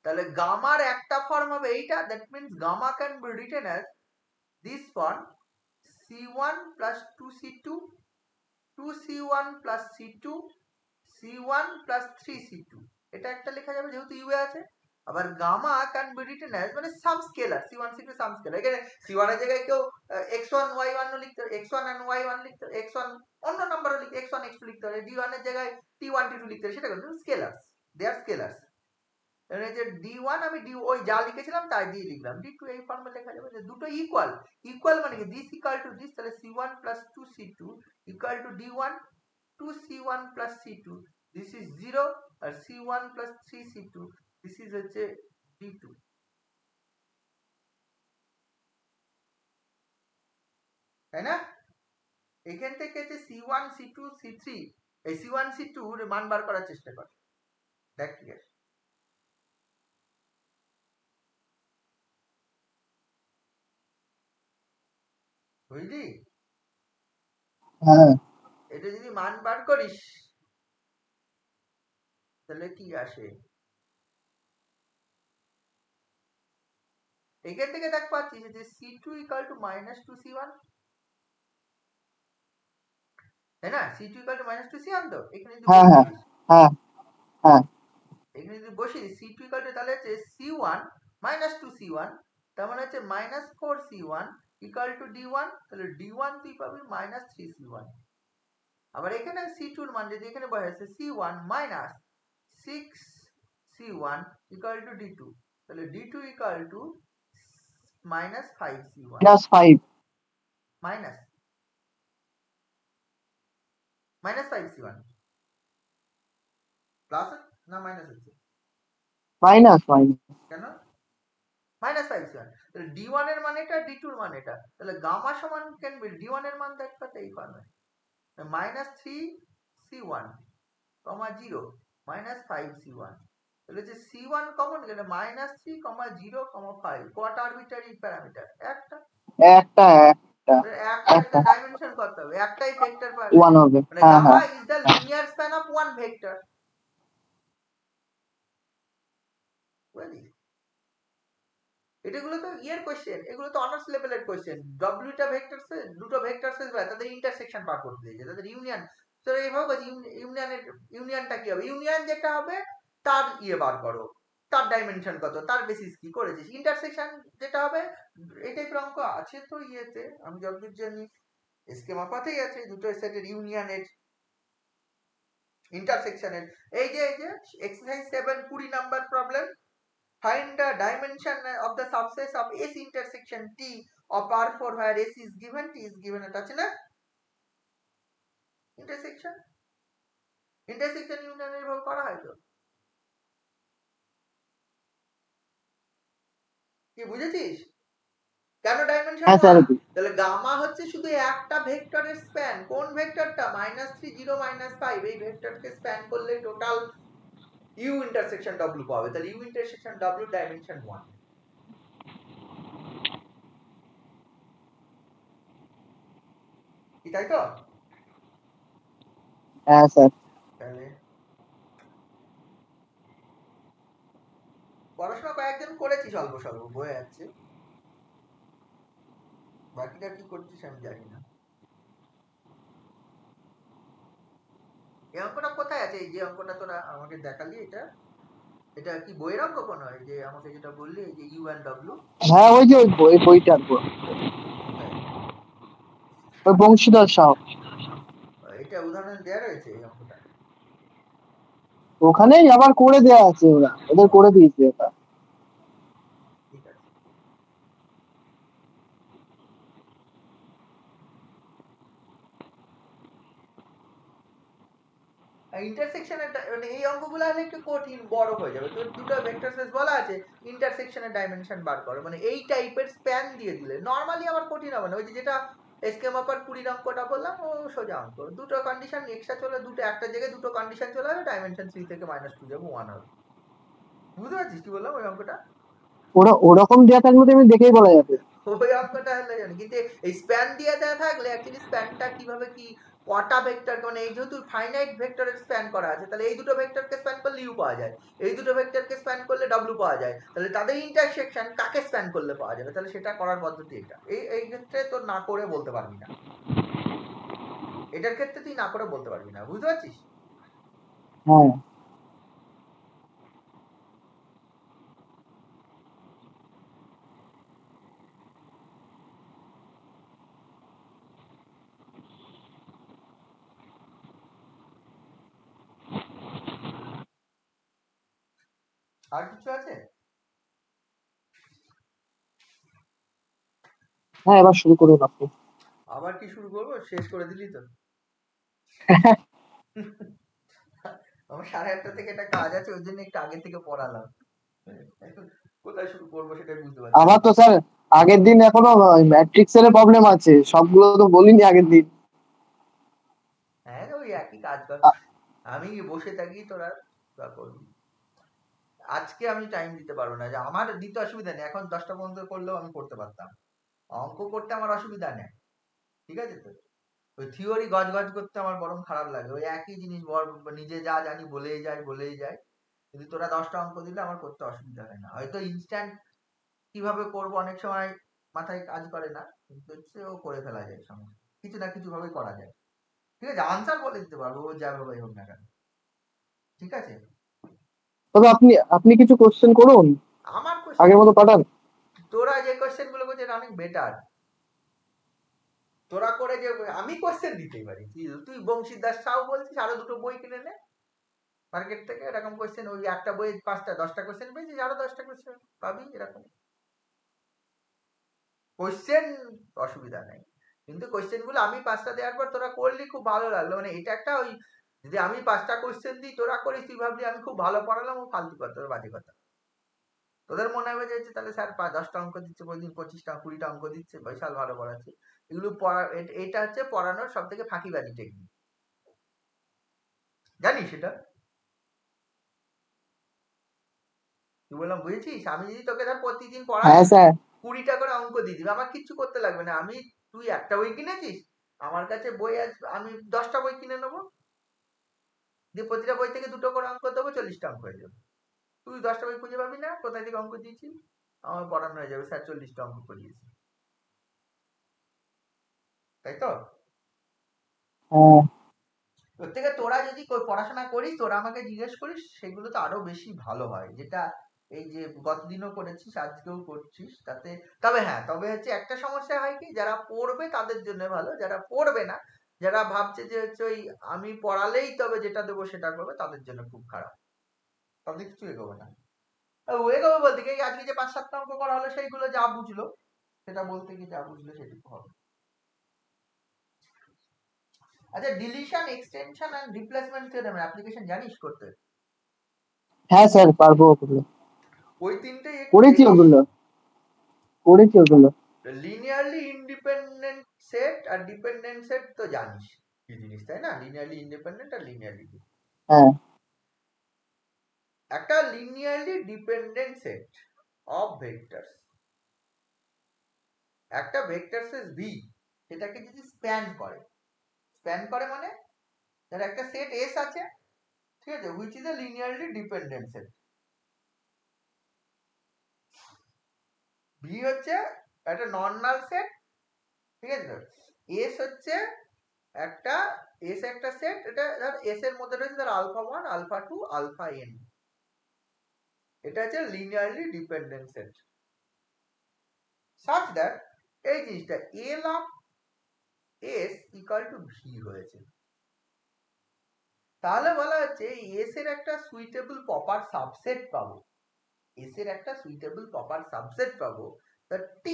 তাহলে গামার একটা ফর্ম হবে এইটা, that means gamma can be written as this form c1 plus 2c2 2c1 plus c2 c1 plus 3c2, এটা একটা লেখা যাবে যেহেতু ইউ এ আছে। আবার gamma can be written as মানে সাম স্কেলার c1 c2 সাম স্কেলার, এখানে c1 এর জায়গায় কেউ x1 y1 লিখতে x1 and y1 লিখতে x1 অন্য নাম্বারও লিখতে x1 x2 লিখতে পারে, d1 এর জায়গায় t1 t2 লিখতে পারে, সেটা কিন্তু স্কেলারস, দে আর স্কেলারস। এখানে যে d1 আমি d ওই যা লিখেছিলাম তাই দিয়ে লিখলাম, d2 এই ফর্মে লেখা যাবে যে দুটো ইকুয়াল, ইকুয়াল মানে কি দিস ইকুয়াল টু দিস, তাহলে c1 plus 2c2 equal to d1 2c1 plus c2, this is 0 আর c1 plus 3c2 this is হচ্ছে d2, তাই না? এখান থেকে যে c1 c2 c3 এই c1 c2 এর মান বার করার চেষ্টা কর, দেখ ঠিক আছে? বুঝলি? হ্যাঁ এটা যদি মান বার করিস তাহলে কি আসে, এখান থেকে দেখ পাচ্ছিস যে c2 equal to minus 2c1, তাই না? c2 equal to minus 2c1 তো এখানে যদি হ্যাঁ হ্যাঁ হ্যাঁ হ্যাঁ এখানে যদি বসিয়ে c2 ইকুয়াল টু তাহলে হচ্ছে c1 মাইনাস 2c1, তার মানে হচ্ছে minus 4c1 equal to d1, তাহলে d1 তুই পাবি মাইনাস 3c1। আবার এখানে c2 এর মান যদি এখানে বসাচ্ছে c1 minus 6c1 equal to d2, তাহলে d2 equal to minus 5c1 +5 minus 5c1 plus না মাইনাস হচ্ছে মাইনাস কেন মাইনাস 5c1, তাহলে d1 এর মান এটা d2 এর মান এটা, তাহলে গামা সমান কেন বি d1 এর মান দেখ পাতে এই ফর্মে মাইনাস 3c1 কমা 0 মাইনাস 5c1, তাহলে যে c1 কমন গেলে মাইনাস 3 কমা 0 কমা 5 কত আরবিটারি প্যারামিটার একটা একটা একটা ডাইমেনশন কত হবে, একটাই ভেক্টর পাবে, 1 হবে। মানে হ্যাঁ গামা হ্যাঁ is the linear span of one vector. বুঝলি? এটাগুলো তো ইয়ের কোশ্চেন, এগুলো তো অনার্স লেভেলের কোশ্চেন। ডব্লিউটা ভেক্টরস দুটো ভেক্টরস তাদের ইন্টারসেকশন বার করতে দিয়েছে, তাদের ইউনিয়ন, তো এইভাবে ইউনিয়নটা কি হবে, ইউনিয়ন যেটা হবে তার ইয়ে বার করো, তার ডাইমেনশন কত, তার বেসিস কি করেছিস। ইন্টারসেকশন যেটা হবে এই টাইপের অঙ্ক আছে তো ইয়েতে, আমি যতদূর জানি স্কেমা পাতেই আছে দুটো সেটের ইউনিয়নের ইন্টারসেকশনের। এই যে exercise 7 20 number problem, find the dimension of the subspace of S intersection T of R4 where S is given, T is given, এটা আছে না ইন্টারসেকশন ইউনিয়নের ভাবে করা হয় তো, কি বুঝেছিস কেন ডাইমেনশন? হ্যাঁ স্যার তাহলে গামা হচ্ছে শুধু একটা ভেক্টরের স্প্যান, কোন ভেক্টরটা -3 0 -5, এই ভেক্টরকে স্প্যান করলে টোটাল ইউ ইন্টারসেকশন ডব্লিউ পাবে, তাহলে ইউ ইন্টারসেকশন ডব্লিউ ডাইমেনশন 1, কি তাই তো? হ্যাঁ স্যার তাহলে পড়াশোনা কয়েকজন করেছি স্বল্প স্বল্প বয়ে যাচ্ছে, বাকিটা কি করছিস আমি জানি না। এই অঙ্কটা কোথায় আছে? এই যে অঙ্কটা তোরা আমাকে দেখালি, এটা কি বইয়ের অঙ্ক কোনো? এই যে আমাকে যেটা বললি, এই যে ইউ এন্ড ডব্লিউ। হ্যাঁ, ওই যে ওই বইটার বই, ওই বংশীধর সাহ। এটা উদাহরণ দেওয়া রয়েছে এই অঙ্কটা? ওখানেই আবার করে দেওয়া আছে, ওদের করে দিয়েছে ওটা। ঠিক আছে। ইন্টারসেকশনের মানে এই অঙ্কগুলো হলে একটু কঠিন, বড় হয়ে যাবে। তোর দুটো ভেক্টর স্পেস বলা আছে, ইন্টারসেকশনের ডাইমেনশন বার করো, মানে এই টাইপের স্প্যান দিয়ে দিলে নরমালি আবার কঠিন হবে না। ওই যেটা স্কেমা পার 20 অঙ্কটা বললাম, ও সোজা অঙ্ক। দুটো কন্ডিশন এক্সট্রা চলে, একটা জায়গায় দুটো কন্ডিশন চলে আসবে, ডাইমেনশন 3 থেকে -2 যাবে, 1 হবে। বুঝতে পারছিস কি বললাম? ওই অঙ্কটা ওরকম দেওয়া থাকলে তো আমি দেখেই বলা যাবে। ওই অঙ্কটা হলে জানি, কিন্তু এই স্প্যান দিয়ে দেওয়া থাকলে অ্যাকচুয়ালি স্প্যানটা কিভাবে কি কটা ভেক্টর, মানে এই যেহেতু ফাইনাইট ভেক্টরের স্প্যান করা আছে, তাহলে এই দুটো ভেক্টরকে স্প্যান করলে ইউ পাওয়া যায়, এই দুটো ভেক্টরকে স্প্যান করলে ডব্লিউ পাওয়া যায়, তাহলে তাদের ইন্টারসেকশন কাকে স্প্যান করলে পাওয়া যাবে, তাহলে সেটা করার পদ্ধতি এটা। এই ক্ষেত্রে তো না করে বলতে পারবি না, এটার ক্ষেত্রে তুই না করে বলতে পারবি না। বুঝতে পারছিস? হ্যাঁ আর কিছু আছে? হ্যাঁ, এবার শুরু করুন আপনি। আবার কি শুরু করবো? শেষ করে দিলি তো। আমার 1:30 থেকে একটা কাজ আছে, ওই জন্য একটু আগে থেকে পড়ালাম। কোথায় শুরু করবো সেটাই বুঝতে পারছি। আমার তো স্যার আগের দিন এখনো ম্যাট্রিক্সের প্রবলেম আছে, সবগুলো তো বলিনি আগের দিন। হ্যাঁ, ওই একই কাজ কর। আমি বসে থাকি, তোরা করবি। আজকে আমি টাইম দিতে পারবো না, যে আমার দিতে অসুবিধা নেই, এখন 10টা পর্যন্ত করলেও আমি করতে পারতাম। অঙ্ক করতে আমার অসুবিধা নেই, ঠিক আছে তো? ওই থিওরি গজ গজ করতে আমার বরং খারাপ লাগে। ওই একই জিনিস নিজে যা জানি বলেই যায়। কিন্তু তোরা 10টা অঙ্ক দিলে আমার করতে অসুবিধা হয় না। হয়তো ইনস্ট্যান্ট কিভাবে করবো অনেক সময় মাথায় কাজ করে না, কিন্তু হচ্ছে ও করে ফেলা যায়, সমস্যা কিছু না কিছু ভাবে করা যায়। ঠিক আছে, আনসার বলে দিতে পারবো, ও যা ভাবে হোক না কেন। ঠিক আছে, তবে আপনি আপনি কিছু কোশ্চেন করুন, আমার আগের মতো পাঠান। তোরা যে কোশ্চেন গুলো করছিস অনেক বেটার। তোরা করে যে আমি কোশ্চেন দিতেই পারি, তুই বংশীদাস সাউ বলছিস, আরো দুটো বই কিনে নে মার্কেট থেকে, এরকম কোশ্চেন, ওই একটা বই 10টা কোশ্চেন পেয়েছিস, আরো 10টা কোশ্চেন পাবি, এরকম কোশ্চেন অসুবিধা নেই। কিন্তু কোশ্চেন গুলো আমি 5টা দেওয়ার পর তোরা করলি, খুব ভালো লাগলো। মানে এটা একটা, ওই যদি আমি 5টা কোশ্চেন দিই তোরা করিস, তুই ভাবলি আমি খুব ভালো পড়ালাম, ও ফালতু কথা, তোর বাজে কথা। তোদের মনে হবে যে তাহলে স্যার 10টা অঙ্ক দিচ্ছে, প্রতিদিন 25টা 20টা অঙ্ক দিচ্ছে, বিশাল ভালো পড়াচ্ছে। এগুলো এটা হচ্ছে পড়ানোর সব থেকে ফাঁকিবাজি টেকনিক, জানিস সেটা? তুই বললাম বুঝেছিস? আমি যদি তোকে ধর প্রতিদিন পড়াই, হ্যাঁ স্যার। 20টা করে অঙ্ক দিয়ে দিবি, আমার কিচ্ছু করতে লাগবে না। তুই একটা বই কিনেছিস, আমার কাছে বই আছে, আমি 10টা বই কিনে নেবো, দিয়ে প্রতিটা বই থেকে 2টো করে অঙ্ক দেবো, 40টা অঙ্ক হয়ে যাবে। তুই 10টা বই খুঁজে পাবি না কোথায় থেকে অঙ্ক দিয়েছি, আমার পড়ানো হয়ে যাবে, স্যার 40টা অঙ্ক করিয়েছি। তাই তো? হ্যাঁ প্রত্যেকে তোরা যদি পড়াশোনা করিস, তোরা আমাকে জিজ্ঞেস করিস, সেগুলো তো আরো বেশি ভালো হয়। যেটা এই যে গতদিনও করেছিস, আজকেও করছিস, তাতে তবে হচ্ছে একটা সমস্যা হয় কি, যারা পড়বে তাদের জন্য ভালো, যারা পড়বে না, যারা ভাবছে যে হচ্ছে ওই আমি পড়ালেই তবে যেটা দেবো সেটা করবে, তাদের জন্য খুব খারাপ, তাদের কিছু এগোবে না। এগোবে বলতে কি, আজকে যে 5-7টা অঙ্ক করা হলো, সেইগুলো যা বুঝলো সেটা বলতে কি, যা বুঝলো সেটুকু হবে। আচ্ছা, ডিলিশন, এক্সটেনশন এন্ড রিপ্লেসমেন্ট থিওরেমের অ্যাপ্লিকেশন জানিস করতে? হ্যাঁ স্যার, পারবো ওগুলো, ওই তিনটেই করেছি ওগুলো। লিনিয়ারলি ইন্ডিপেন্ডেন্ট সেট আর ডিপেন্ডেন্ট সেট তো জানিস কি জিনিস, তাই না? লিনিয়ারলি ইন্ডিপেন্ডেন্ট আর লিনিয়ারলি, হ্যাঁ একটা linearly dependent set of vectors, একটা ভেক্টর স্পেস ভি, সেটাকে যদি স্প্যান করে মানে তার একটা সেট এস আছে, ঠিক আছে, which is a linearly dependent set. V হচ্ছে একটা নন নাল সেট, ঠিক আছে। এস হচ্ছে একটা এস একটা সেট, এটা ধর এস এর মধ্যে রয়েছে ধর আলফা 1 আলফা 2 আলফা n, এটা হচ্ছে linearly dependent set such that এই জিনিসটা l of s equal to v হয়েছে। তাহলে বলা হচ্ছে s এর একটা সুইটেবল প্রপার সাবসেট পাবো, s এর একটা সুইটেবল প্রপার সাবসেট পাবো, the t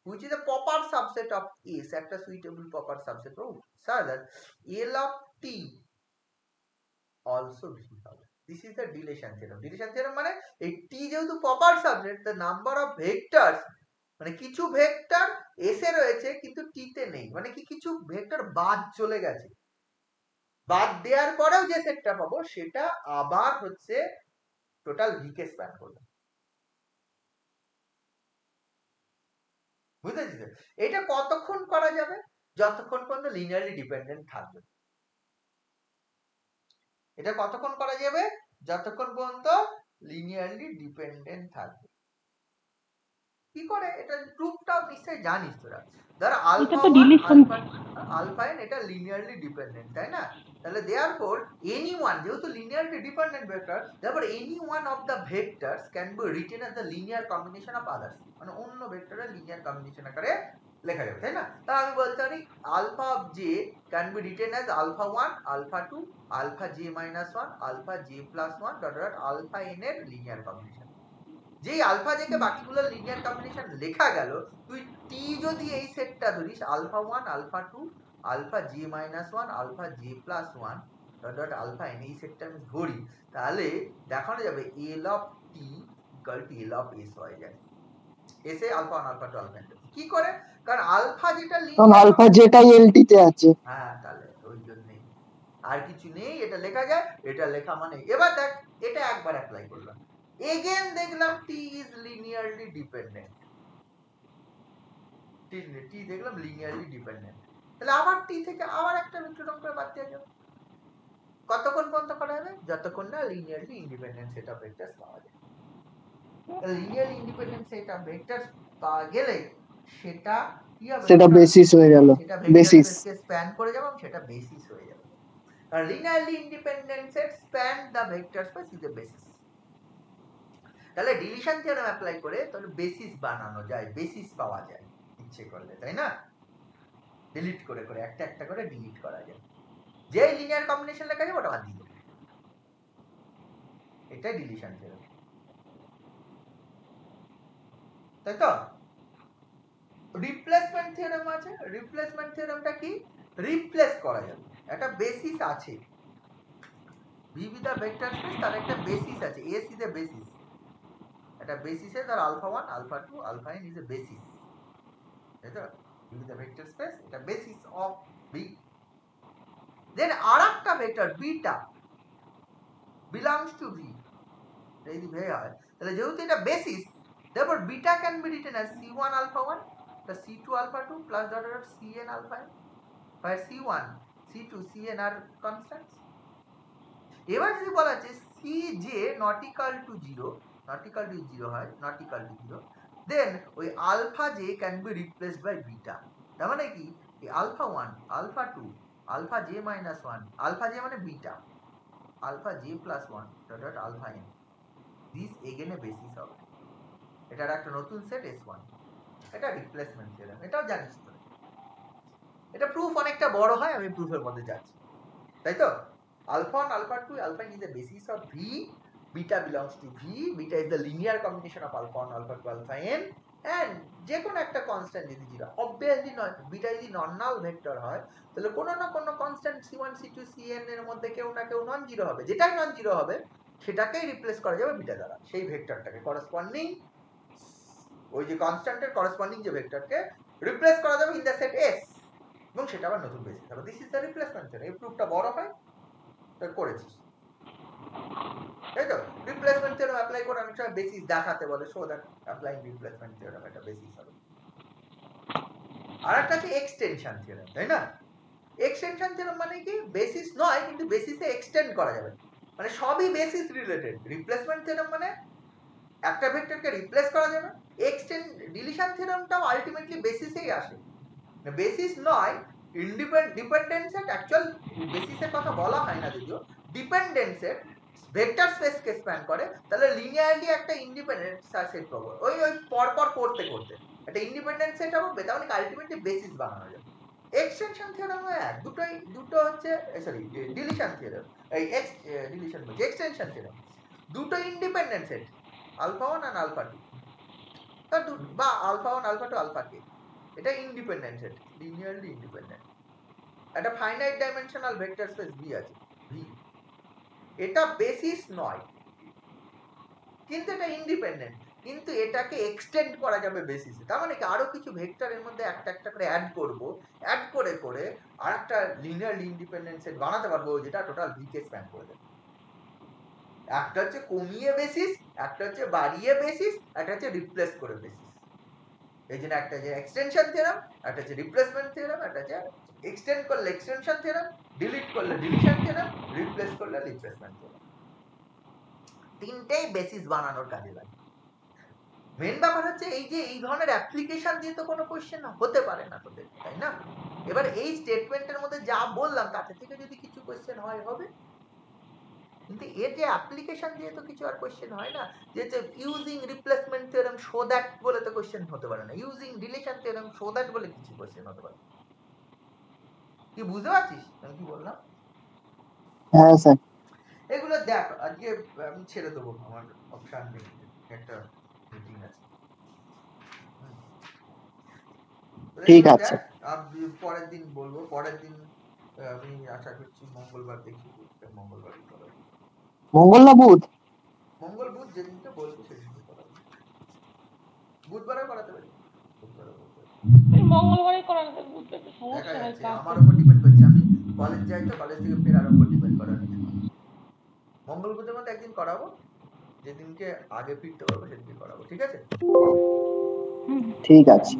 which is a proper subset of s একটা সুইটেবল প্রপার সাবসেট পাবো, such that l of t also v হবে। This is the dilation theorem. Dilation theorem মানে এই t যেহেতু proper subset, the number of vectors মানে কিছু vector s এ রয়েছে কিন্তু t তে নেই, মানে কি কিছু ভেক্টর বাদ চলে গেছে, বাদ দেওয়ার পরেও যে সেটটা পাবো সেটা আবার হচ্ছে টোটাল v কে স্প্যান করবে। বুঝেছি? এটা কতক্ষণ করা যাবে? যতক্ষণ পর্যন্ত লিনিয়ারলি ডিপেন্ডেন্ট থাকবে। এটা কতক্ষণ করা যাবে? যতক্ষণ পর্যন্ত লিনিয়ারলি ডিপেন্ডেন্ট থাকবে। কি করে এটা প্রুফটাও নিশ্চয়ই জানিস তোরা। ধর আলফা 1 আলফা n এটা লিনিয়ারলি ডিপেন্ডেন্ট, তাই না? তাহলে দেয়ারফর anyone যেহেতু linearly dependent vector, therefore any one of the vectors can be written as the linear combination of others, মানে অন্য ভেক্টরের লিনিয়ার কম্বিনেশন আকারে লেখা যাবে, তাই না? তাহলে আমি বলতে পারি alpha of J can be written as alpha 1 alpha 2 alpha j - 1 alpha j + 1 dot dot alpha n এর লিনিয়ার কম্বিনেশন। যেই আলফা জে কে বাকিগুলো লিনিয়ার কম্বিনেশন লেখা গেল, তুই টি যদি এই সেটটা ধরিস alpha 1 alpha 2 alpha j - 1 alpha j + 1 dot dot alpha n এই সেটটা আমি ধরি, তাহলে দেখানো যাবে l of t equal to l of s হয়ে যায়। s এ আলফা 1 আলফা 2 আলফা n কি করে? কারণ আলফা যেটা কারণ আলফা যেটা এলটি তে আছে, হ্যাঁ, তাহলে ওই জন্যই আর কিছু নেই, এটা লেখা যায়, এটা লেখা মানে। এবার দেখ এটা একবার অ্যাপ্লাই করলাম, এগেন দেখলাম t is linearly dependent, t দেখলাম linearly dependent, তাহলে আবার t থেকে আবার একটা ভেক্টর করে বাদ দেওয়া যাবে। কতক্ষণ পর্যন্ত করা যাবে? যতক্ষণ না linearly independent set of vectors পাওয়া যায়। Linearly independent set of vectors পাওয়া গেলে সেটা কি হবে? সেটা বেসিস হয়ে গেল, সেটা বেসিস ভেক্টরকে স্প্যান করে যাবে, সেটা বেসিস হয়ে যাবে। আর linearly independent set span the vector space is the basis. তাহলে ডিলিশন থিওরেম অ্যাপ্লাই করে তাহলে বেসিস বানানো যায়, বেসিস পাওয়া যায় ইচ্ছে করলে, তাই না? ডিলিট করে করে একটা একটা করে ডিলিট করা যায়, যে লিনিয়ার কম্বিনেশন লেখা যাবে ওটা বাদ দিয়ে দেবে, এটাই ডিলিশন থিওরেম, তাই তো? রিপ্লেসমেন্ট থিওরেম আছে। রিপ্লেসমেন্ট থিওরেমটা কি? রিপ্লেস করা যাবে, একটা বেসিস আছে, v with the vector space তার একটা বেসিস আছে, s is a basis, একটা বেসিসে তার alpha 1 alpha 2 alpha n is a basis, তাই তো? v with the vector space এটা বেসিস অফ v। দেন আরেকটা vector beta belongs to v, যদি v হয় তাহলে যেহেতু এটা basis, therefore beta can be written as c1 alpha 1 plus c2 alpha 2 plus dot dot cn alpha n, where c1 c2 cn are constants। এবার যদি বলা আছে cj not equal to 0, not equal to 0 হয়, not equal to 0, then ওই alpha j can be replaced by beta। তার মানে কি এই alpha 1 alpha 2 alpha j - 1 alpha j মানে beta alpha j + 1 dot dot alpha n, this again a basis হবে, এটার একটা নতুন সেট s1। এটা রিপ্লেসমেন্ট থিওরেম, এটাও জানিস তো। এটা প্রুফ অনেকটা বড় হয়, আমি প্রুফের মধ্যে যাচ্ছি, তাই তো? alpha 1 alpha 2 alpha n is the basis of v, beta belongs to v, beta is the linear combination of alpha 1 alpha 2 alpha n, and যে কোনো একটা কনস্ট্যান্ট যদি 0, obviously নয়, বিটা যদি নন নাল ভেক্টর হয় তাহলে কোনো না কোনো কনস্ট্যান্ট c1 c2 cn এর মধ্যে কেউ না কেউ নন জিরো হবে, যেটাই নন জিরো হবে সেটাকেই রিপ্লেস করা যাবে বিটা দ্বারা, সেই ভেক্টরটাকে করেসপন্ডিং ওই যে কনস্ট্যান্টের করেসপন্ডিং যে ভেক্টরকে রিপ্লেস করা যাবে ইন দ্য সেট s, এবং সেটা আবার নতুন বেসিস হবে। This is the replacement theorem. এই প্রুফটা বড় হয় করেছিস, তাই তো? রিপ্লেসমেন্ট থিওরেম অ্যাপ্লাই করে অনেক সময় বেসিস দেখাতে বলে, so that applying replacement theorem এটা বেসিস হবে। আর একটা আছে এক্সটেনশন থিওরেম, তাই না? এক্সটেনশন থিওরেম মানে কি? বেসিস নয় কিন্তু বেসিসে এক্সটেন্ড করা যাবে, মানে সবই বেসিস রিলেটেড। রিপ্লেসমেন্ট থিওরেম মানে একটা ভেক্টরকে রিপ্লেস করা যাবে, ডিলিশন থিওরেমটাও আলটিমেটলি বেসিসেই আসে, বেসিস নয় ডিপেন্ডেন্ট সেট অ্যাকচুয়াল বেসিসের কথা বলা হয় না যদিও, ডিপেন্ডেন্ট সেট ভেক্টর স্পেসকে স্প্যান করে, তাহলে লিনিয়ারলি একটা ইন্ডিপেন্ডেন্ট সেট পাবো। ওই পরপর করতে করতে একটা ইন্ডিপেন্ডেন্ট সেট হবে, তাহলে আলটিমেটলি বেসিস বানানো যাবে। এক্সটেনশন থিওরেম দুটো হচ্ছে, সরি ডিলিশন থিওরেম, এই ডিলিশন বলছি এক্সটেনশন থিওরেম, দুটো ইন্ডিপেন্ডেন্ট সেট আলফা 1 আর আলফা 2, বা আলফা 1 আলফা 2 আলফা k, এটা ইন্ডিপেন্ডেন্ট সেট, লিনিয়ারলি ইন্ডিপেন্ডেন্ট। একটা finite dimensional vector space V আছে, V, এটা বেসিস নয় কিন্তু এটা ইন্ডিপেন্ডেন্ট, কিন্তু এটাকে এক্সটেন্ড করা যাবে বেসিসে। তার মানে কি আরো কিছু ভেক্টরের মধ্যে একটা একটা করে অ্যাড করব, অ্যাড করে করে আর একটা লিনিয়ারলি ইন্ডিপেন্ডেন্ট সেট বানাতে পারবো যেটা টোটাল V কে স্প্যান করে দেবে। একটা হচ্ছে কমিয়ে বেসিস, একটা হচ্ছে বাড়িয়ে বেসিস, একটা হচ্ছে রিপ্লেস করে বেসিস। এই জন্য একটা যে এক্সটেনশন থিওরেম, একটা হচ্ছে রিপ্লেসমেন্ট থিওরেম, একটা হচ্ছে এক্সটেন্ড করলে এক্সটেনশন থিওরেম, ডিলিট করলে ডিলিশন থিওরেম, রিপ্লেস করলে রিপ্লেসমেন্ট থিওরেম। তিনটেই বেসিস বানানোর কাজে লাগে। মেন ব্যাপার হচ্ছে এই যে এই ধরনের অ্যাপ্লিকেশন দিয়ে তো কোনো কোশ্চেন হতে পারে না তোদের, তাই না? এবার এই স্টেটমেন্টের মধ্যে যা বললাম তাতে থেকে যদি কিছু কোশ্চেন হয় হবে, কিন্তু এর যে অ্যাপ্লিকেশন দিয়ে তো কিছু আর কোশ্চেন হয় না। যে using replacement theorem show that বলে তো কোশ্চেন হতে পারে না, using deletion theorem show that বলে কিছু কোশ্চেন হতে পারে। কি বুঝতে পারছিস আমি কি বললাম? হ্যাঁ স্যার। এগুলো দেখ, আজকে আমি ছেড়ে দেবো, আমার অপশন নেই, একটা মিটিং আছে। ঠিক আছে। আমি পরের দিন বলবো, পরের দিন আমি আশা করছি মঙ্গলবার দেখি, মঙ্গলবারই করাবো। মঙ্গল না বুধ? মঙ্গল বুধ যেদিনকে বলবো সেদিনকে করাবো, বুধবারে করাতে পারি, বুধবারে মঙ্গলবারে করাতে, বুধবারে সমস্যা হয়, আমার উপর ডিপেন্ড করছে, আমি কলেজ যাই তো, কলেজ থেকে ফেরার উপর ডিপেন্ড করে অনেক সময়। মঙ্গল বুধের মধ্যে একদিন করাবো, যেদিনকে আগে ফিরতে পারবো সেদিনকে করাবো, ঠিক আছে? ঠিক আছে।